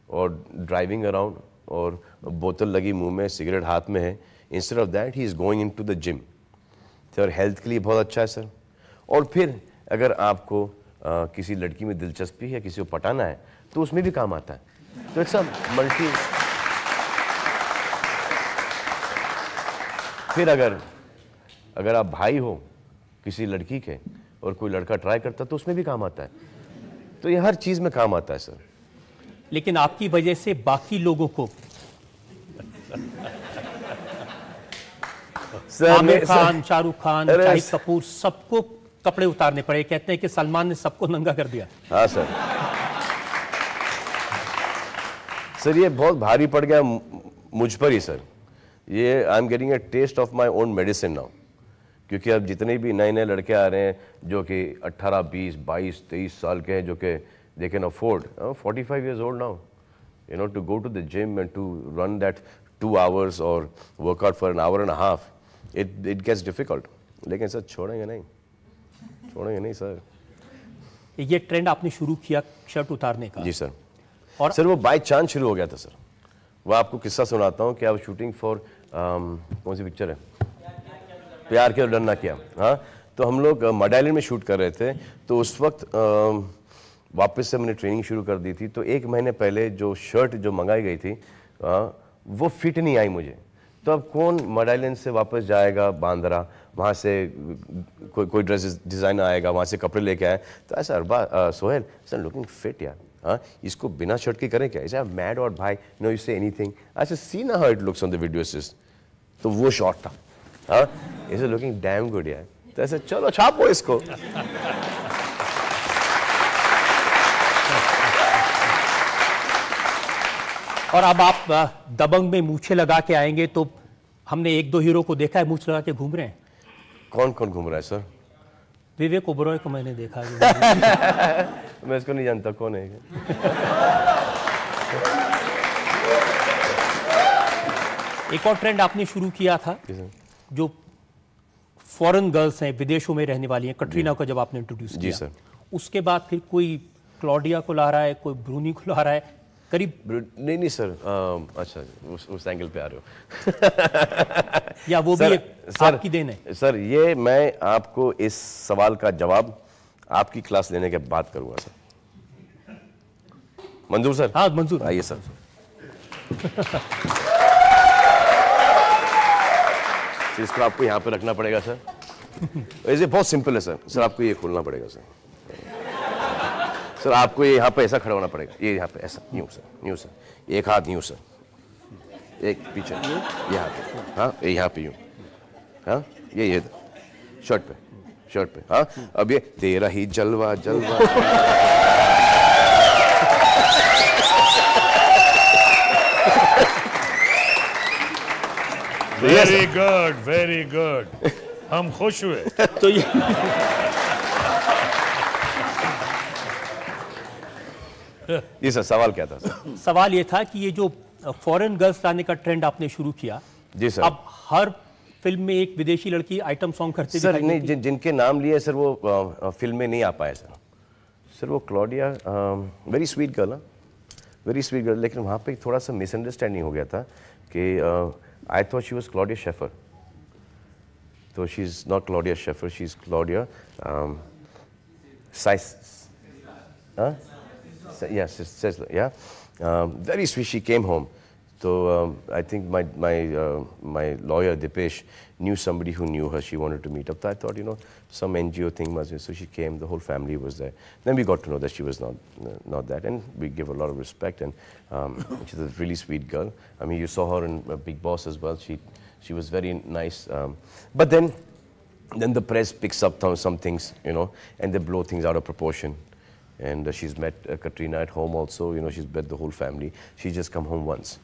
और ड्राइविंग अराउंड और बोतल लगी मुंह में, सिगरेट हाथ में है, instead of that he is going into the gym. तो हेल्थ के लिए बहुत अच्छा है सर। और फिर अगर आपको किसी लड़की में दिलचस्पी है, किसी को पटाना है, तो उसमें भी काम आता है। तो इट्स अ मल्टी। फिर अगर आप भाई हो किसी लड़की के और कोई लड़का ट्राई करता तो उसमें भी काम आता है। तो ये हर चीज़ में काम आता है सर। लेकिन आपकी वजह से बाकी लोगों को आमिर खान, शाहरुख खान, शाहिद कपूर सबको कपड़े उतारने पड़े। कहते हैं कि सलमान ने सबको नंगा कर दिया। हाँ सर, सर ये बहुत भारी पड़ गया मुझ पर ही सर। ये I am getting a taste of my own medicine now, क्योंकि अब जितने भी नए नए लड़के आ रहे हैं जो कि 18, 20, 22, 23 साल के हैं, जो कि they can afford 45 years old now to go to the gym and to run that 2 hours or work out for an hour and a half, it gets difficult। लेकिन सर छोड़ेंगे नहीं सर। ये ट्रेंड आपने शुरू किया shirt उतारने का? जी sir. और सर वो बाय चांस शुरू हो गया था सर। वो आपको किस्सा सुनाता हूँ कि आप शूटिंग फॉर कौन सी पिक्चर है, प्यार किया और डर ना किया। हाँ, तो हम लोग मडाइलन में शूट कर रहे थे, तो उस वक्त वापस से मैंने ट्रेनिंग शुरू कर दी थी। तो 1 महीने पहले जो शर्ट जो मंगाई गई थी वो फिट नहीं आई मुझे। तो अब कौन मडाइलन से वापस जाएगा बांद्रा, वहाँ से कोई ड्रेस डिज़ाइनर आएगा, वहाँ से कपड़े लेके आए। तो ऐसा अरबा सोहेल सर लुकिंग फिट यार, हाँ इसको बिना शर्ट के करें क्या? ऐसा मैड और भाई नो यू से एनीथिंग, ऐसे सी ना how it looks on the video sis. तो वो शॉट था, हाँ इज लुकिंग डैम गुड यार। तो ऐसे चलो छापो इसको। और अब आप दबंग में मूछें लगा के आएंगे तो हमने 1-2 हीरो को देखा है मूछ लगा के घूम रहे हैं। कौन कौन घूम रहा है सर? विवेक ओबरॉय को मैंने देखा। मैं इसको नहीं जानता कौन है। एक और ट्रेंड आपने शुरू किया था जो फॉरेन गर्ल्स हैं, विदेशों में रहने वाली हैं, कटरीना को जब आपने इंट्रोड्यूस किया सर। उसके बाद फिर कोई क्लॉडिया को ला रहा है, कोई ब्रूनी को ला रहा है करीब। नहीं सर, अच्छा उस एंगल पे आ रहे हो। या वो भी आपकी देन है? सर ये मैं आपको इस सवाल का जवाब आपकी क्लास लेने के बाद करूंगा सर। मंजूर सर? हाँ मंजूर। आइए सर। इसको आपको यहाँ पे रखना पड़ेगा सर। ये बहुत सिंपल है सर। सर आपको ये खोलना पड़ेगा सर। सर आपको ये यहाँ पे ऐसा खड़ा होना पड़ेगा, ये यहाँ पे ऐसा, यूँ सर, एक हाथ यूँ सर, एक पीछे यहाँ पे, हाँ ये यहाँ पे यूँ, हाँ ये शर्ट पे, हाँ अब ये तेरा ही जलवा जलवा। वेरी गुड, हम खुश हुए। तो ये जी सर, सवाल क्या था सर? सवाल ये था कि ये जो फॉरेन गर्ल्स लाने का ट्रेंड आपने शुरू किया, जी सर, अब हर फिल्म में एक विदेशी लड़की आइटम सॉन्ग करती सर दिखाई नहीं, देती। जिनके नाम लिए सर वो फिल्म में नहीं आ पाए सर। सर वो Claudia, very sweet girl, very sweet girl, लेकिन वहाँ पे थोड़ा सा मिसअंडरस्टैंडिंग हो गया था कि I thought she was Claudia Schiffer, तो she is not Claudia Schiffer, she is Claudia very sweet. She came home. So I think my lawyer Dipesh knew somebody who knew her. She wanted to meet up. So I thought, some NGO thing was it. So she came. The whole family was there. Then we got to know that she was not that, and we give a lot of respect. And she's a really sweet girl. I mean, you saw her in Big Boss as well. She was very nice. But then the press picks up some things, and they blow things out of proportion. And she's met Katrina at home also. She's met the whole family. She just come home once.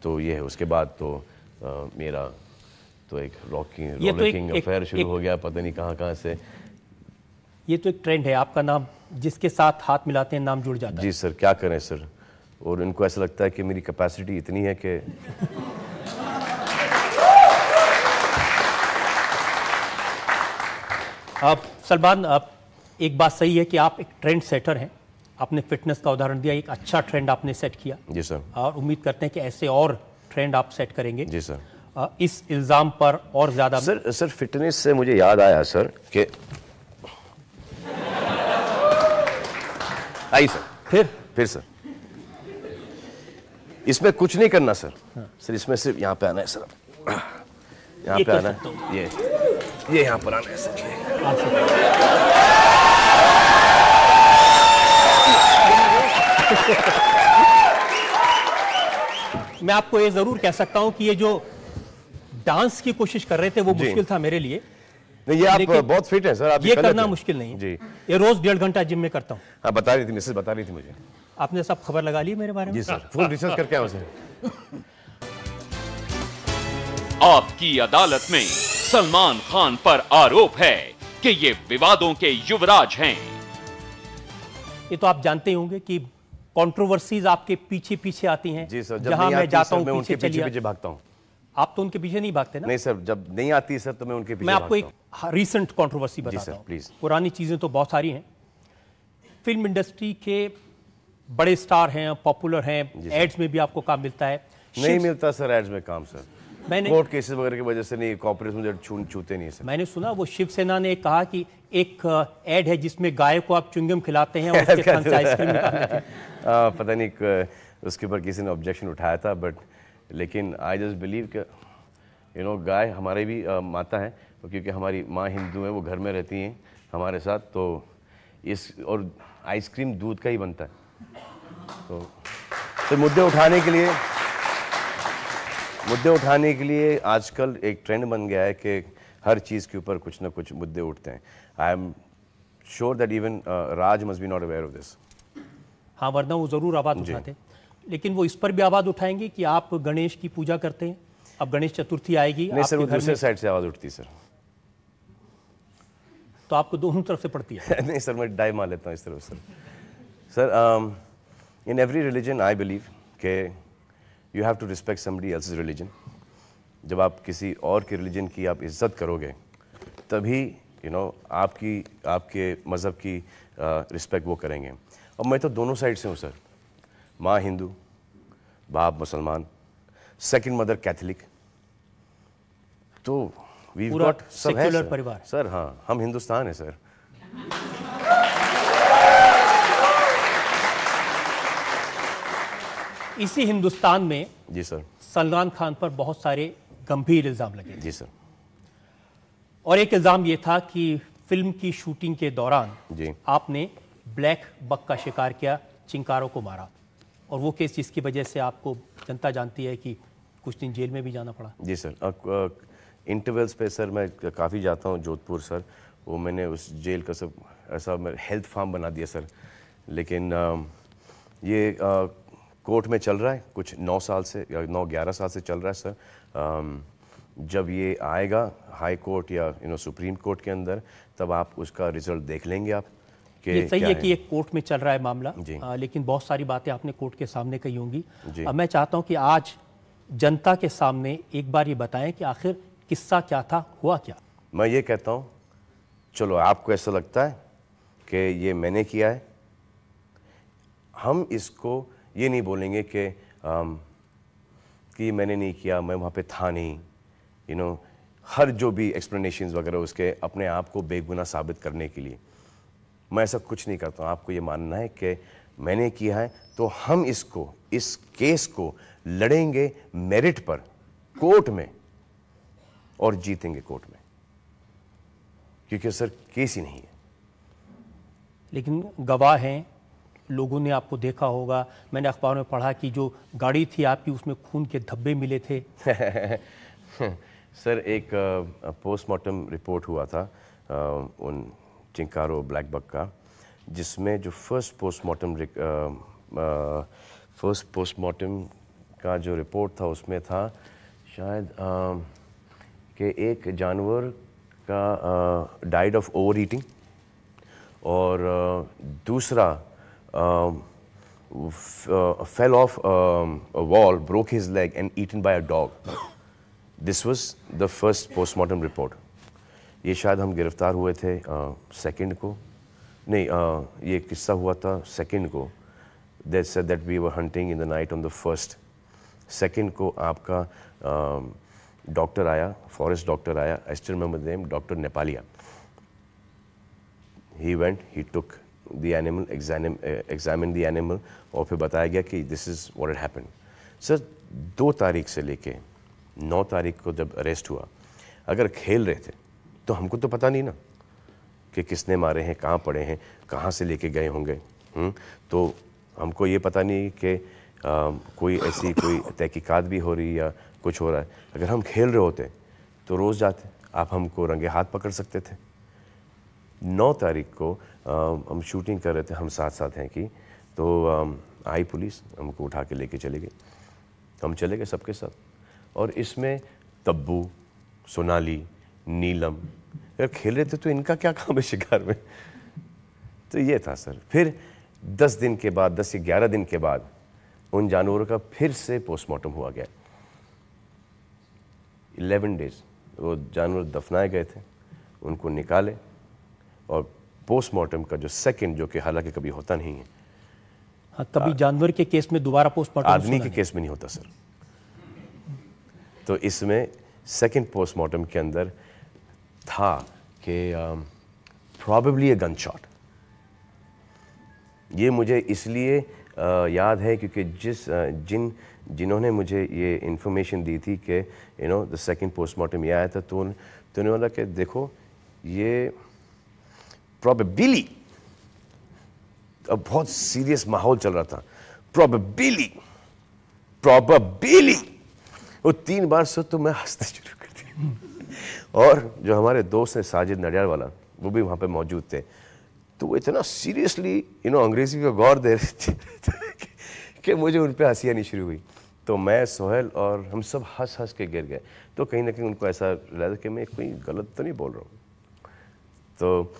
तो ये है, उसके बाद तो मेरा तो एक rocking affair शुरू हो गया, पता नहीं कहाँ से। ये तो एक ट्रेंड है, आपका नाम जिसके साथ हाथ मिलाते हैं नाम जुड़ जाता है। जी सर, क्या करें सर, और इनको ऐसा लगता है कि मेरी कैपेसिटी इतनी है कि अब सलमान, एक बात सही है कि आप एक ट्रेंड सेटर हैं। आपने फिटनेस का उदाहरण दिया, एक अच्छा ट्रेंड आपने सेट किया। जी सर। और उम्मीद करते हैं कि ऐसे और ट्रेंड आप सेट करेंगे। जी सर। इस इल्ज़ाम पर और ज़्यादा सर फिटनेस से मुझे याद आया सर कि आई सर फिर सर इसमें कुछ नहीं करना सर। सर इसमें सिर्फ यहाँ पे आना है सर, यहाँ पे आना है, ये यहाँ पर आना है सर। मैं आपको ये जरूर कह सकता हूं कि ये जो डांस की कोशिश कर रहे थे वो मुश्किल था मेरे लिए। नहीं, ये आप बहुत फिट हैं सर, आप ये करना मुश्किल नहीं जी। ये रोज 1.5 घंटा जिम में करता हूं। हाँ, बता रही थी मिसेस, बता रही थी मुझे। आपने सब खबर लगा ली मेरे बारे में? जी सर, फुल रिसर्च करके आया सर। आपकी अदालत में सलमान खान पर आरोप है कि ये विवादों के युवराज हैं। ये तो आप जानते होंगे कि कंट्रोवर्सीज आपके पीछे पीछे आती हैं। जी सर, जहां मैं जाता हूं पीछे पीछे भागता हूं। आप तो उनके पीछे नहीं भागते ना? नहीं सर, जब नहीं आती सर तो मैं उनके पीछे मैं आपको एक रीसेंट कंट्रोवर्सी बताता हूं। प्लीज। पुरानी चीजें तो बहुत सारी हैं। फिल्म इंडस्ट्री के बड़े स्टार हैं, पॉपुलर हैं, एड्स में भी आपको काम मिलता है। नहीं मिलता सर एड्स में काम सर, मैंने कोर्ट केसेस वगैरह की वजह से नहीं, कॉर्पोरेट मुझे छूते नहीं सर। मैंने सुना वो शिवसेना ने कहा कि एक एड है जिसमें गाय को आप च्युइंगम खिलाते हैं और उसके थन से आइसक्रीम निकालते हैं। पता नहीं उसके ऊपर किसी ने ऑब्जेक्शन उठाया था, बट लेकिन आई जस्ट बिलीव कि गाय हमारे भी माता है, क्योंकि हमारी माँ हिंदू है, वो घर में रहती हैं हमारे साथ, तो और आइसक्रीम दूध का ही बनता है। तो मुद्दे उठाने के लिए आजकल एक ट्रेंड बन गया है कि हर चीज़ के ऊपर कुछ ना कुछ मुद्दे उठते हैं। I am sure that even Raj must be not aware of this. हाँ, वरना वो ज़रूर आवाज़ उठाते, लेकिन वो इस पर भी आवाज़ उठाएंगे कि आप गणेश की पूजा करते हैं। अब गणेश चतुर्थी आएगी, नहीं सर, वो दूसरे साइड से आवाज़ उठती सर। तो आपको दोनों तरफ से पड़ती है? नहीं सर, मैं डाई मार लेता हूँ इस तरफ sir. In every religion I believe के you have to respect somebody else's religion. जब आप किसी और के रिलीजन की आप इज्जत करोगे तभी आपके मज़हब की रिस्पेक्ट वो करेंगे। और मैं तो दोनों साइड से हूँ सर, माँ हिंदू, बाप मुसलमान, सेकंड मदर कैथलिक, तो वी गॉट सब है सर। परिवार सर। हाँ, हम हिंदुस्तान है सर। इसी हिंदुस्तान में जी सर सलमान खान पर बहुत सारे गंभीर इल्जाम लगे। जी सर। और एक इल्जाम ये था कि फिल्म की शूटिंग के दौरान जी आपने ब्लैक बक का शिकार किया, चिंकारों को मारा, और वो केस जिसकी वजह से आपको जनता जानती है कि कुछ दिन जेल में भी जाना पड़ा। जी सर। इंटरवल्स पे सर मैं काफ़ी जाता हूँ जोधपुर सर, वो मैंने उस जेल का सब ऐसा हेल्थ फार्म बना दिया सर। लेकिन ये कोर्ट में चल रहा है कुछ 9 साल से या 9-11 साल से चल रहा है सर। जब ये आएगा हाई कोर्ट या सुप्रीम कोर्ट के अंदर, तब आप उसका रिजल्ट देख लेंगे आप कि ये सही है कि एक कोर्ट में चल रहा है मामला, लेकिन बहुत सारी बातें आपने कोर्ट के सामने कही होंगी। अब मैं चाहता हूं कि आज जनता के सामने एक बार ये बताएं कि आखिर किस्सा क्या था, हुआ क्या? मैं ये कहता हूँ, चलो आपको ऐसा लगता है कि ये मैंने किया है, हम इसको ये नहीं बोलेंगे कि मैंने नहीं किया, मैं वहाँ पे था नहीं, हर जो भी एक्सप्लेनेशंस वगैरह उसके अपने आप को बेगुनाह साबित करने के लिए। मैं ऐसा कुछ नहीं करता हूँ। आपको ये मानना है कि मैंने किया है, तो हम इस केस को लड़ेंगे मेरिट पर कोर्ट में और जीतेंगे कोर्ट में, क्योंकि सर केस ही नहीं है। लेकिन गवाह हैं, लोगों ने आपको देखा होगा, मैंने अखबार में पढ़ा कि जो गाड़ी थी आपकी उसमें खून के धब्बे मिले थे। सर एक पोस्टमार्टम रिपोर्ट हुआ था उन चिंकारो ब्लैक बक का, जिसमें जो फर्स्ट पोस्टमार्टम का जो रिपोर्ट था उसमें था शायद कि एक जानवर का डाइड ऑफ ओवर ईटिंग, और दूसरा fell off a wall, broke his leg and eaten by a dog. This was the first postmortem report. ये शायद हम गिरफ्तार हुए थे सेकंड को, नहीं ये किस्सा हुआ था सेकंड को. They said that we were hunting in the night on the first. Second को आपका डॉक्टर आया, फॉरेस्ट डॉक्टर आया, I still remember the name, doctor Nepalia. He went, he took the animal, examined the animal, और फिर बताया गया कि this is what had happened. Sir 2 तारीख से लेके 9 तारीख को जब अरेस्ट हुआ, अगर खेल रहे थे तो हमको तो पता नहीं ना कि किसने मारे हैं, कहाँ पड़े हैं, कहाँ से लेके गए होंगे. तो हमको ये पता नहीं कि कोई ऐसी कोई तहकीकात भी हो रही या कुछ हो रहा है. अगर हम खेल रहे होते तो रोज़ जाते, आप हमको रंगे हाथ पकड़ सकते थे. 9 तारीख को हम शूटिंग कर रहे थे, हम साथ साथ हैं कि, तो आई पुलिस, हमको उठा के लेके चले गए. हम चले गए सबके सब, और इसमें तब्बू, सोनाली, नीलम अगर खेल रहे थे तो इनका क्या काम है शिकार में. तो ये था सर. फिर 10 दिन के बाद, 10 या 11 दिन के बाद उन जानवरों का फिर से पोस्टमार्टम हुआ गया. 11 डेज वो जानवर दफनाए गए थे, उनको निकाले, और पोस्टमार्टम का जो सेकंड, जो कि हालांकि कभी होता नहीं है. हाँ, कभी जानवर के केस में दोबारा पोस्टमार्टम, आदमी के केस में नहीं होता सर. तो इसमें सेकंड पोस्टमार्टम के अंदर था कि प्रॉबेबली अ गन शॉट. ये मुझे इसलिए याद है क्योंकि जिन्होंने मुझे ये इंफॉर्मेशन दी थी कि द सेकंड पोस्टमार्टम ये आया था, तो उन्होंने बोला कि देखो ये प्रॉबेबली, अब बहुत सीरियस माहौल चल रहा था, प्रॉबेबली वो 3 बार सुन तो मैं हंसने शुरू कर दिया. और जो हमारे दोस्त हैं साजिद नडियाल वाला, वो भी वहाँ पे मौजूद थे. तो वो इतना सीरियसली अंग्रेजी का गौर दे रहे थे कि मुझे उन पे हंसी आनी शुरू हुई. तो मैं, सोहेल और हम सब हंस के गिर गए. तो कहीं ना कहीं उनको ऐसा लगा कि मैं कोई गलत तो नहीं बोल रहा हूँ. तो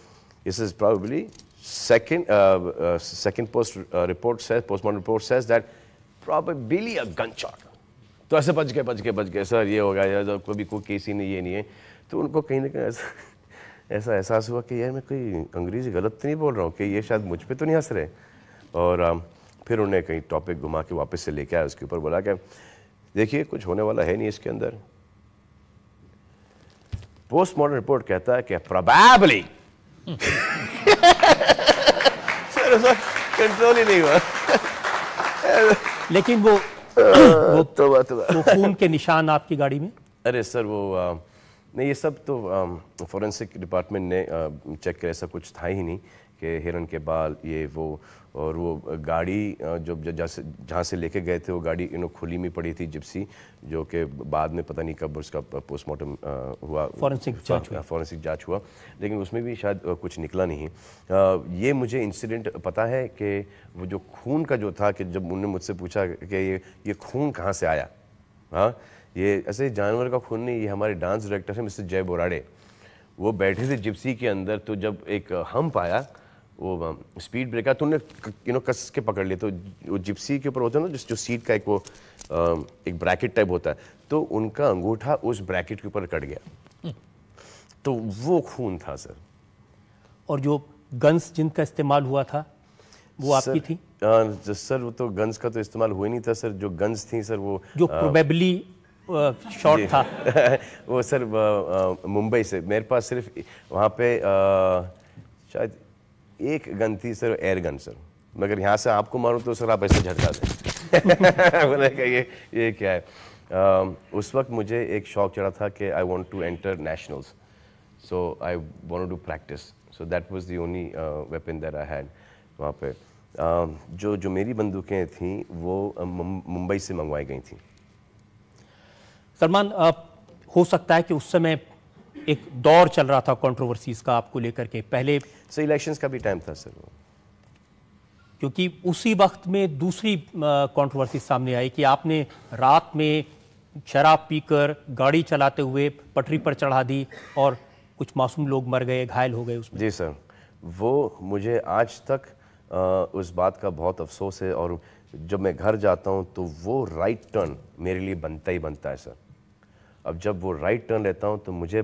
this is probably second postmortem report says that probably a gunshot. तो ऐसे बच गए सर, ये हो गया यार, कभी कोई केस ही नहीं, ये नहीं है. तो उनको कहीं ना कहीं ऐसा एहसास हुआ कि यार मैं कोई अंग्रेजी गलत तो नहीं बोल रहा हूँ, कि ये शायद मुझ पे तो नहीं हंस रहे. और फिर उन्हें कहीं टॉपिक घुमा के वापस से लेके आया, उसके ऊपर बोला कि देखिए कुछ होने वाला है नहीं इसके अंदर. पोस्टमार्टम रिपोर्ट कहता है कि प्रोबेबली सर कंट्रोल ही नहीं हुआ. लेकिन वो खून के निशान आपकी गाड़ी में? अरे सर वो नहीं, ये सब तो फॉरेंसिक डिपार्टमेंट ने चेक किया, ऐसा कुछ था ही नहीं कि हिरन के बाल ये वो. और वो गाड़ी जहाँ से लेके गए थे, वो गाड़ी खुली में पड़ी थी, जिप्सी, जो कि बाद में पता नहीं कब उसका पोस्टमार्टम हुआ, फॉरेंसिक जांच हुआ, लेकिन उसमें भी शायद कुछ निकला नहीं. ये मुझे इंसिडेंट पता है कि वो जो खून का जो था, कि जब उन्होंने मुझसे पूछा कि ये खून कहाँ से आया, हाँ ये ऐसे जानवर का खून नहीं, ये हमारे डांस डायरेक्टर है मिस्टर जय बोराड़े, वो बैठे थे जिप्सी के अंदर. तो जब एक हम्प आया, वो स्पीड ब्रेकर, तो उन्होंने कस के पकड़ लिया. तो वो जिप्सी के ऊपर होता है ना जो सीट का एक वो एक ब्रैकेट टाइप होता है, तो उनका अंगूठा उस ब्रैकेट के ऊपर कट गया, तो वो खून था सर। और जो गन्स जिनका इस्तेमाल हुआ था वो आपकी थी? सर वो तो गन्स का तो इस्तेमाल हुआ नहीं था सर। जो गन्स थी सर वो जो प्रोबेबली शॉट था वो सर मुंबई से मेरे पास सिर्फ वहाँ पे शायद एक गन थी सर, एयर गन सर। मगर यहाँ से आपको मारूं तो सर आप ऐसे झटका दें। बोले कि ये क्या है। उस वक्त मुझे एक शौक चढ़ा था कि I want to enter nationals, so I wanted to practise, so that was the only weapon that I had वहाँ पे। जो मेरी बंदूकें थीं वो मुंबई से मंगवाई गई थी। सलमान, हो सकता है कि उस समय एक दौर चल रहा था कंट्रोवर्सीज का आपको लेकर के, पहले सर इलेक्शंस का भी टाइम था सर, क्योंकि उसी वक्त में दूसरी कंट्रोवर्सी सामने आई कि आपने रात में शराब पीकर गाड़ी चलाते हुए पटरी पर चढ़ा दी और कुछ मासूम लोग मर गए, घायल हो गए उसमें। जी सर, वो मुझे आज तक उस बात का बहुत अफसोस है। और जब मैं घर जाता हूँ तो वो राइट टर्न मेरे लिए बनता ही बनता है सर। अब जब वो राइट टर्न लेता हूँ तो मुझे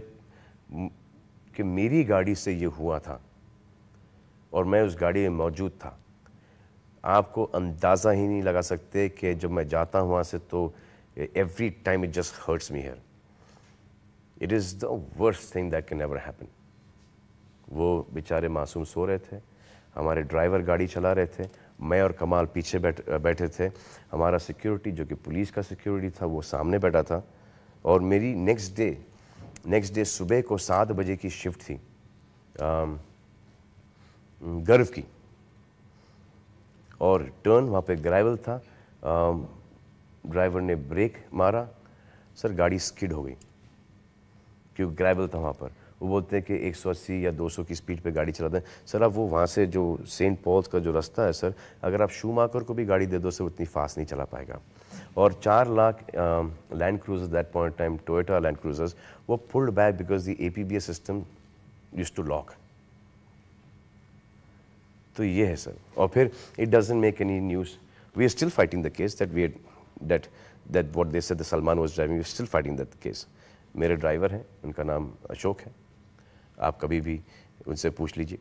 कि मेरी गाड़ी से ये हुआ था और मैं उस गाड़ी में मौजूद था। आपको अंदाज़ा ही नहीं लगा सकते कि जब मैं जाता हूँ वहाँ से तो every time it just hurts me here. It is the worst thing that can ever happen. वो बेचारे मासूम सो रहे थे, हमारे ड्राइवर गाड़ी चला रहे थे, मैं और कमाल पीछे बैठे थे, हमारा सिक्योरिटी जो कि पुलिस का सिक्योरिटी था वो सामने बैठा था। और मेरी नेक्स्ट डे सुबह को 7 बजे की शिफ्ट थी गर्व की, और टर्न वहाँ पे ग्रेवल था। ड्राइवर ने ब्रेक मारा सर, गाड़ी स्किड हो गई क्योंकि ग्रेवल था वहाँ पर। वो बोलते हैं कि 180 या 200 की स्पीड पे गाड़ी चलाते हैं सर। अब वो वहाँ से जो सेंट पॉल्स का जो रास्ता है सर, अगर आप शूमाकर को भी गाड़ी दे दो सर उतनी फास्ट नहीं चला पाएगा। और 4 lakh land cruisers that point time, Toyota land cruisers, वो pulled back because the APBS system used to lock. तो ये है सर। और फिर it doesn't make any news, we are still fighting the case that what they said the Salman was driving, we are still fighting that case. मेरे driver हैं, उनका नाम अशोक है, आप कभी भी उनसे पूछ लीजिए।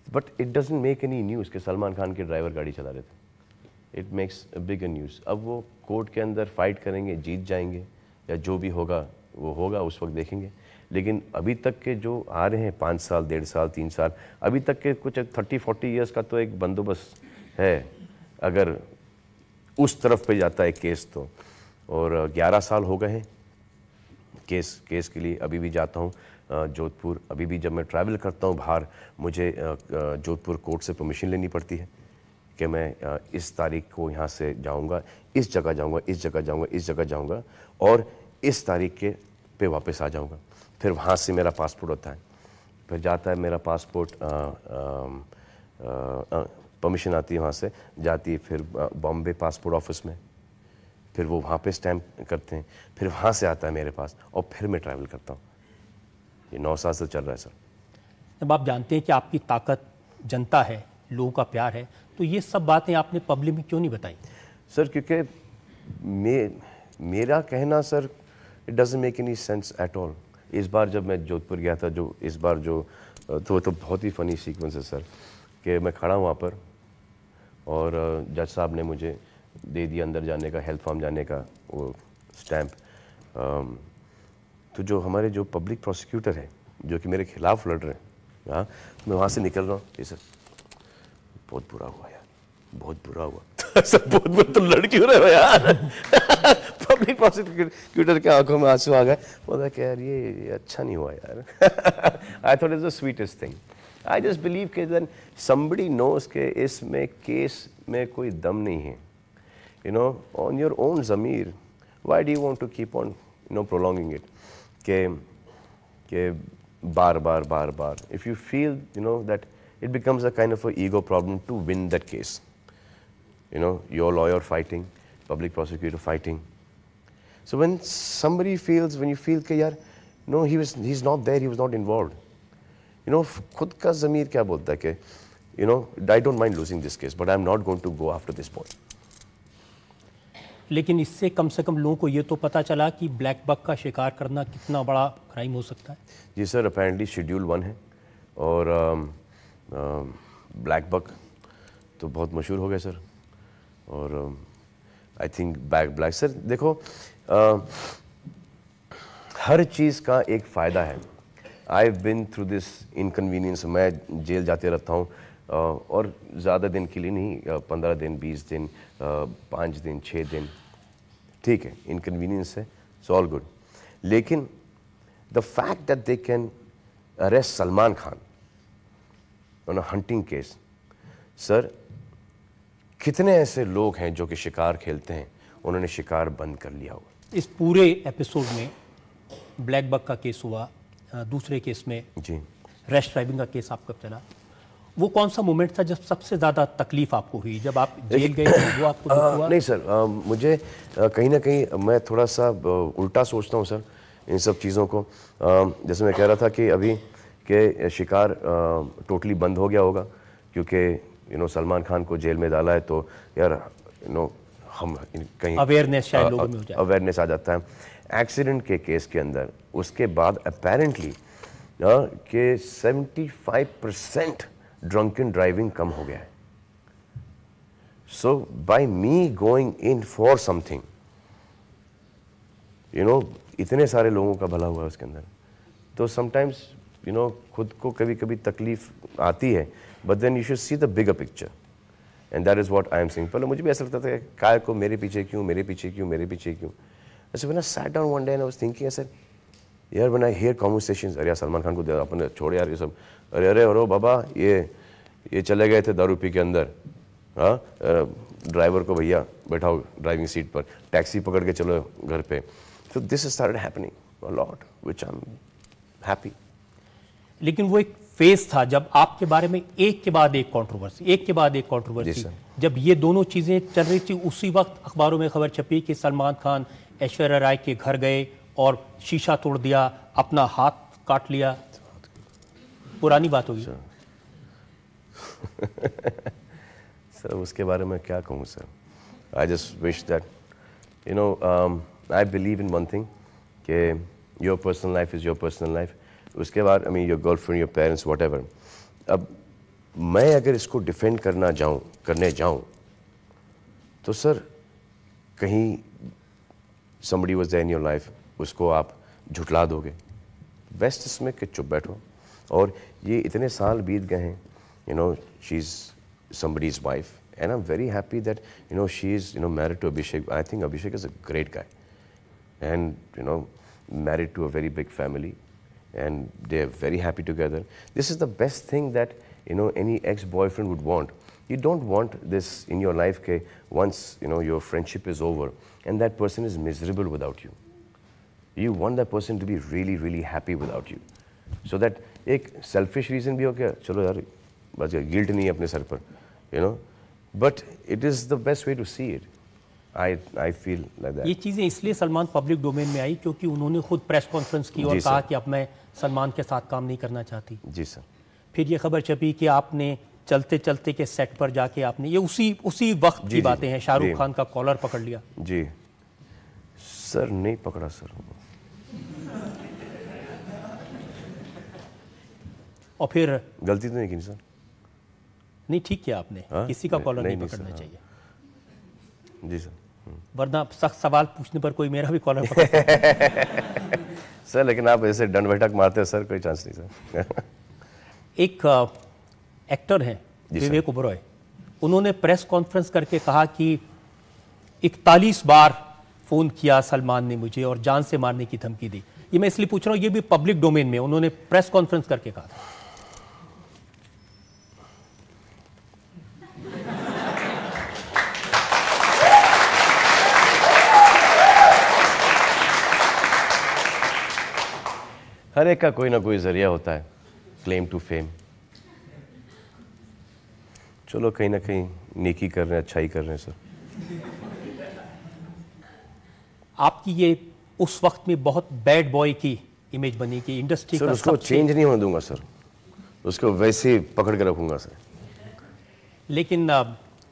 But it doesn't make any news कि सलमान खान के ड्राइवर गाड़ी चला रहे थे। It makes a bigger news. अब वो कोर्ट के अंदर फाइट करेंगे, जीत जाएंगे, या जो भी होगा वो होगा, उस वक्त देखेंगे। लेकिन अभी तक के जो आ रहे हैं 5 साल, 1.5 साल, 3 साल, अभी तक के कुछ 30-40 ईयर्स का तो एक बंदोबस्त है अगर उस तरफ पे जाता है केस तो। और 11 साल हो गए हैं केस के लिए। अभी भी जाता हूँ जोधपुर, अभी भी जब मैं ट्रैवल करता हूँ बाहर, मुझे जोधपुर कोर्ट से परमिशन लेनी पड़ती है कि मैं इस तारीख को यहाँ से जाऊँगा, इस जगह जाऊँगा, इस जगह जाऊँगा, इस जगह जाऊँगा, और इस तारीख के पे वापस आ जाऊँगा। फिर वहाँ से मेरा पासपोर्ट होता है, फिर जाता है मेरा पासपोर्ट, परमिशन आती है वहाँ से, जाती है फिर बॉम्बे पासपोर्ट ऑफिस में, फिर वो वहाँ पे स्टैम्प करते हैं, फिर वहाँ से आता है मेरे पास, और फिर मैं ट्रैवल करता हूँ। ये 9 साल से चल रहा है सर। जब आप जानते हैं कि आपकी ताकत जनता है, लोगों का प्यार है, तो ये सब बातें आपने पब्लिक में क्यों नहीं बताई? सर क्योंकि मेरा कहना sir, it doesn't make any sense at all. इस बार जब मैं जोधपुर गया था, जो इस बार जो तो बहुत ही फ़नी सीक्वेंस है सर, कि मैं खड़ा हूँ वहाँ पर और जज साहब ने मुझे दे दिया अंदर जाने का, हेल्थ फार्म जाने का वो स्टैम्प। तो जो हमारे जो पब्लिक प्रोसिक्यूटर है जो कि मेरे खिलाफ लड़ रहे हैं, हाँ, मैं वहाँ से निकल रहा हूँ, ये सर बहुत बुरा हुआ यार, बहुत बुरा हुआ। सर बहुत बुरा, तो लड़ क्यों रहे हो यार? पब्लिक प्रोसिक्यूटर के आंखों में आंसू आ गए, बोला कि यार ये अच्छा नहीं हुआ यार। I thought is the sweetest thing. I just believe कि देन समबडी नोज के इसमें केस में कोई दम नहीं है। You know, on your own Zamir, why do you want to keep on, prolonging it? कि बार. If you feel, that it becomes a kind of a ego problem to win that case. Your lawyer fighting, public prosecutor fighting. So when you feel कि यार, no, he's not there, he was not involved. खुद का ज़मीर क्या बोलता है कि, I don't mind losing this case, but I'm not going to go after this point. लेकिन इससे कम से कम लोगों को ये तो पता चला कि ब्लैक बक का शिकार करना कितना बड़ा क्राइम हो सकता है। जी सर, अपेरेंटली शेड्यूल 1 है और ब्लैक बक तो बहुत मशहूर हो गया सर। और आई थिंक ब्लैक सर देखो, हर चीज़ का एक फ़ायदा है। आई बिन थ्रू दिस इनकन्वीनियंस। मैं जेल जाते रहता हूँ और ज़्यादा दिन के लिए नहीं, 15 दिन, 20 दिन, 5 दिन, 6 दिन, ठीक है, इनकन्वीनियंस है, इट्स ऑल गुड। लेकिन the fact that they can arrest Salman Khan on a hunting case, sir कितने ऐसे लोग हैं जो कि शिकार खेलते हैं, उन्होंने शिकार बंद कर लिया होगा। इस पूरे एपिसोड में ब्लैक बक का केस हुआ, दूसरे केस में जी रैश ड्राइविंग का केस आपका चला। वो कौन सा मोमेंट था जब सबसे ज़्यादा तकलीफ आपको हुई, जब आप जेल गए थे, वो आपको दुख हुआ? नहीं सर, मुझे कहीं ना कहीं मैं थोड़ा सा उल्टा सोचता हूँ सर इन सब चीज़ों को। जैसे मैं कह रहा था कि अभी के शिकार टोटली बंद हो गया होगा क्योंकि सलमान खान को जेल में डाला है, तो यार हम कहीं अवेयरनेस शायद लोगों में हो जाए, अवेयरनेस आ जाता है। एक्सीडेंट के केस के अंदर उसके बाद अपेरेंटली कि 75% ड्रंकन ड्राइविंग कम हो गया है। So by me going in for something, इतने सारे लोगों का भला हुआ है उसके अंदर। तो समटाइम्स खुद को कभी कभी तकलीफ आती है, but then you should see the bigger picture and that is what I am saying. पहले मुझे भी ऐसा लगता था काय को मेरे पीछे क्यों, मेरे पीछे क्यों, मेरे पीछे क्यों। ऐसे when I sat down one day and I was thinking, sir यार व्हेन आई हियर कॉन्वर्सेशंस, अरे यार सलमान खान को अपन छोड़ यार ये सब, अरे बाबा ये चले गए थे दारू पी के अंदर, हाँ ड्राइवर को भैया बैठाओ ड्राइविंग सीट पर, टैक्सी पकड़ के चलो घर पे। तो this is started happening a lot which I am happy. लेकिन वो एक फेज था जब आपके बारे में एक के बाद एक कंट्रोवर्सी, जब ये दोनों चीजें चल रही थी, उसी वक्त अखबारों में खबर छपी कि सलमान खान ऐश्वर्या राय के घर गए और शीशा तोड़ दिया, अपना हाथ काट लिया। पुरानी बात होगी सर, उसके बारे में क्या कहूँ sir. I just wish that I believe in one thing कि your personal life is your personal life. उसके बाद I mean your girlfriend, your parents, whatever. अब मैं अगर इसको डिफेंड करने जाऊँ तो सर कहीं somebody was there in your life, उसको आप झुठला दोगे। बेस्ट इसमें कि चुप बैठो। और ये इतने साल बीत गए हैं, she is somebody's wife and I'm very happy that she is married to Abhishek. I think Abhishek is a great guy and married to a very big family and they are very happy together. This is the best thing that any ex-boyfriend would want. You don't want this in your life ke once your friendship is over and that person is miserable without you. You want that person to be really really happy without you, so that एक selfish reason भी हो क्या, चलो यार बस guilt नहीं है अपने सर पर, but it is the best way to see it. I feel like that. ये चीज़ें इसलिए सलमान पब्लिक डोमेन में आई क्योंकि उन्होंने खुद प्रेस कॉन्फ्रेंस की और कहा कि अब मैं सलमान के साथ काम नहीं करना चाहती। जी सर। फिर ये खबर छपी कि आपने चलते चलते के सेट पर जाके आपने ये उसी वक्त की बातें हैं, शाहरुख खान का कॉलर पकड़ लिया। जी सर, नहीं पकड़ा सर। और फिर गलती तो नहीं की सर। नहीं, ठीक किया आपने, किसी का कॉलर नहीं पकड़ना चाहिए। जी सर, वरना सख्त सवाल पूछने पर कोई मेरा भी कॉलर पकड़ सर, लेकिन आप ऐसे दंड बैठक मारते हैं सर, कोई चांस नहीं सर। एक एक्टर हैं विवेक ओबरॉय, उन्होंने प्रेस कॉन्फ्रेंस करके कहा कि 41 बार फोन किया सलमान ने मुझे और जान से मारने की धमकी दी। ये मैं इसलिए पूछ रहा हूं, ये भी पब्लिक डोमेन में उन्होंने प्रेस कॉन्फ्रेंस करके कहा था। हर एक का कोई ना कोई जरिया होता है क्लेम टू फेम। चलो कहीं ना कहीं नेकी कर रहे हैं, अच्छाई कर रहे हैं सर। आपकी ये उस वक्त में बहुत बैड बॉय की इमेज बनी कि इंडस्ट्री का उसको चेंज नहीं होने दूंगा सर, उसको वैसे पकड़ के रखूंगा सर। लेकिन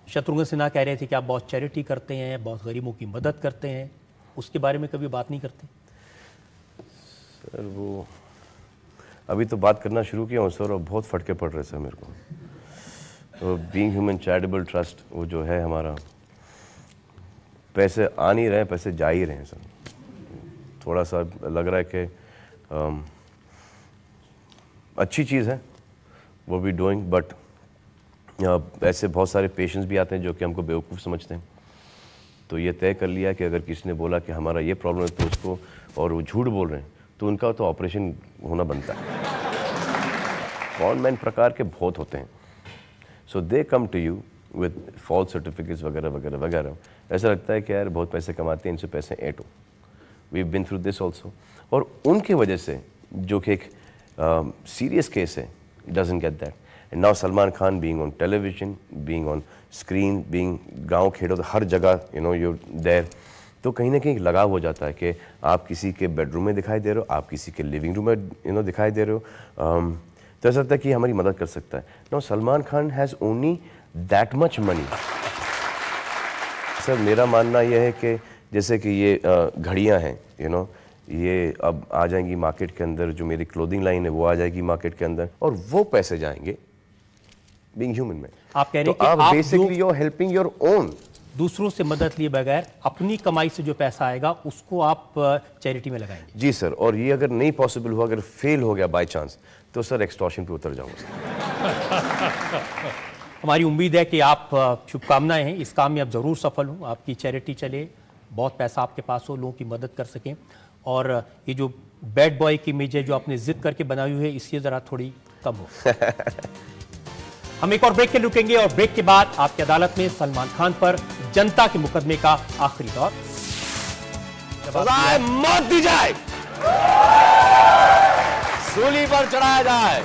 शत्रुघ्न सिन्हा कह रहे थे कि आप बहुत चैरिटी करते हैं, बहुत गरीबों की मदद करते हैं, उसके बारे में कभी बात नहीं करते? सर वो अभी तो बात करना शुरू किया हूँ सर, और बहुत फटके पड़ रहे सर मेरे को। तो बीइंग ह्यूमन चैरिटेबल ट्रस्ट वो जो है हमारा, पैसे आ नहीं रहे हैं, पैसे जा ही रहे हैं सर। थोड़ा सा लग रहा है कि अच्छी चीज़ है वो भी डूइंग, बट ऐसे बहुत सारे पेशेंट्स भी आते हैं जो कि हमको बेवकूफ़ समझते हैं। तो ये तय कर लिया कि अगर किसी ने बोला कि हमारा ये प्रॉब्लम है तो उसको, और वो झूठ बोल रहे हैं, तो उनका तो ऑपरेशन होना बनता है। कॉनमैन प्रकार के बहुत होते हैं। So they come to you with false certificates वगैरह वगैरह वगैरह। ऐसा लगता है कि यार बहुत पैसे कमाते हैं, इनसे पैसे ऐंठो। We been through this also. और उनकी वजह से जो कि एक सीरियस केस है, doesn't get that. And now Salman Khan being on television, being on screen, being गाँव खेड़ो हर जगह, यू नो यू देयर, तो कहीं ना कहीं लगाव हो जाता है कि आप किसी के बेडरूम में दिखाई दे रहे हो, आप किसी के लिविंग रूम में दिखाई दे रहे हो। तो ऐसा लगता है कि हमारी मदद कर सकता है। No, Salman Khan has only that much money. Sir मेरा मानना यह है कि जैसे कि ये घड़ियाँ हैं, यू नो, ये अब आ जाएंगी मार्केट के अंदर, जो मेरी क्लोथिंग लाइन है वो आ जाएगी मार्केट के अंदर, और वो पैसे जाएंगे बीइंग ह्यूमन में। आप कह रहे हैं तो कि आप आप basically you are helping your own. दूसरों से मदद लिए बगैर अपनी कमाई से जो पैसा आएगा उसको आप चैरिटी में लगाएंगे? जी सर, और ये अगर नहीं पॉसिबल हुआ, अगर फेल हो गया बाय चांस, तो सर एक्सटॉर्शन पे उतर जाऊंगा। हमारी उम्मीद है कि आप, शुभकामनाएं हैं, इस काम में आप जरूर सफल हो, आपकी चैरिटी चले, बहुत पैसा आपके पास हो, लोगों की मदद कर सकें, और ये जो बैड बॉय की इमेज है जो आपने जिद करके बनाई हुई है, इससे जरा थोड़ी कम हो। हम एक और ब्रेक के रुकेंगे, और ब्रेक के बाद आपकी अदालत में सलमान खान पर जनता के मुकदमे का आखिरी दौर। सजाए मौत दी जाए, सूली पर चढ़ाया जाए,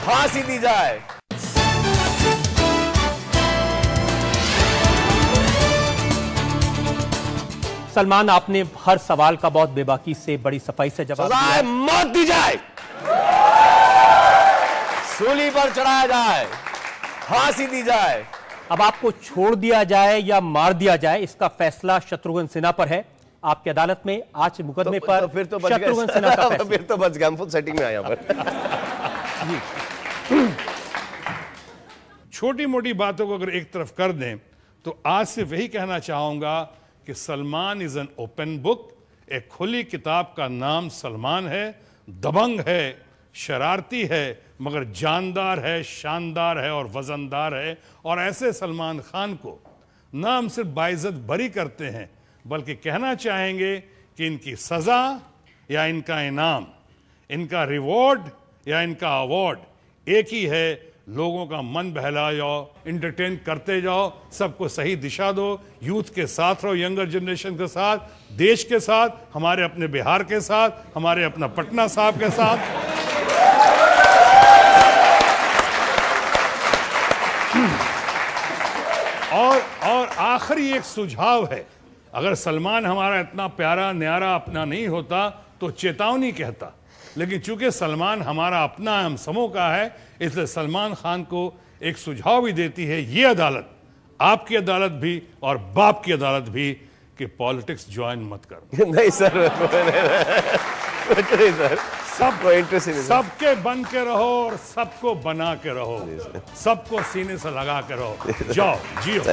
फांसी दी जाए। सलमान, आपने हर सवाल का बहुत बेबाकी से, बड़ी सफाई से जवाब दिया। सजाए मौत दी जाए, सूली पर चढ़ाया जाए, फांसी दी जाए। अब आपको छोड़ दिया जाए या मार दिया जाए, इसका फैसला शत्रुघ्न सिन्हा पर है। आपकी अदालत में आज मुकदमे पर फिर तो शत्रुघ्न सिन्हा का फैसला। फिर तो बच गया, फुल सेटिंग में आया पर। छोटी मोटी बातों को अगर एक तरफ कर दें तो आज सिर्फ यही कहना चाहूंगा कि Salman is an open book. एक खुली किताब का नाम सलमान है, दबंग है, शरारती है, मगर जानदार है, शानदार है और वजनदार है। और ऐसे सलमान खान को ना हम सिर्फ बाइज्जत बरी करते हैं, बल्कि कहना चाहेंगे कि इनकी सजा या इनका इनाम, इनका रिवॉर्ड या इनका अवार्ड एक ही है। लोगों का मन बहला जाओ, इंटरटेन करते जाओ, सबको सही दिशा दो, यूथ के साथ रहो, यंगर जनरेशन के साथ, देश के साथ, हमारे अपने बिहार के साथ, हमारे अपना पटना साहब के साथ। और आखिरी एक सुझाव है, अगर सलमान हमारा इतना प्यारा न्यारा अपना नहीं होता तो चेतावनी कहता, लेकिन चूंकि सलमान हमारा अपना हम समूह का है, इसलिए सलमान खान को एक सुझाव भी देती है ये अदालत, आपकी अदालत भी और बाप की अदालत भी, कि पॉलिटिक्स ज्वाइन मत करो। नहीं सर, नहीं सर, सबको इंटरेस्ट, सबके बन के रहो और सबको बना के रहो, सबको सीने से लगा के रहो। जाओ जियो।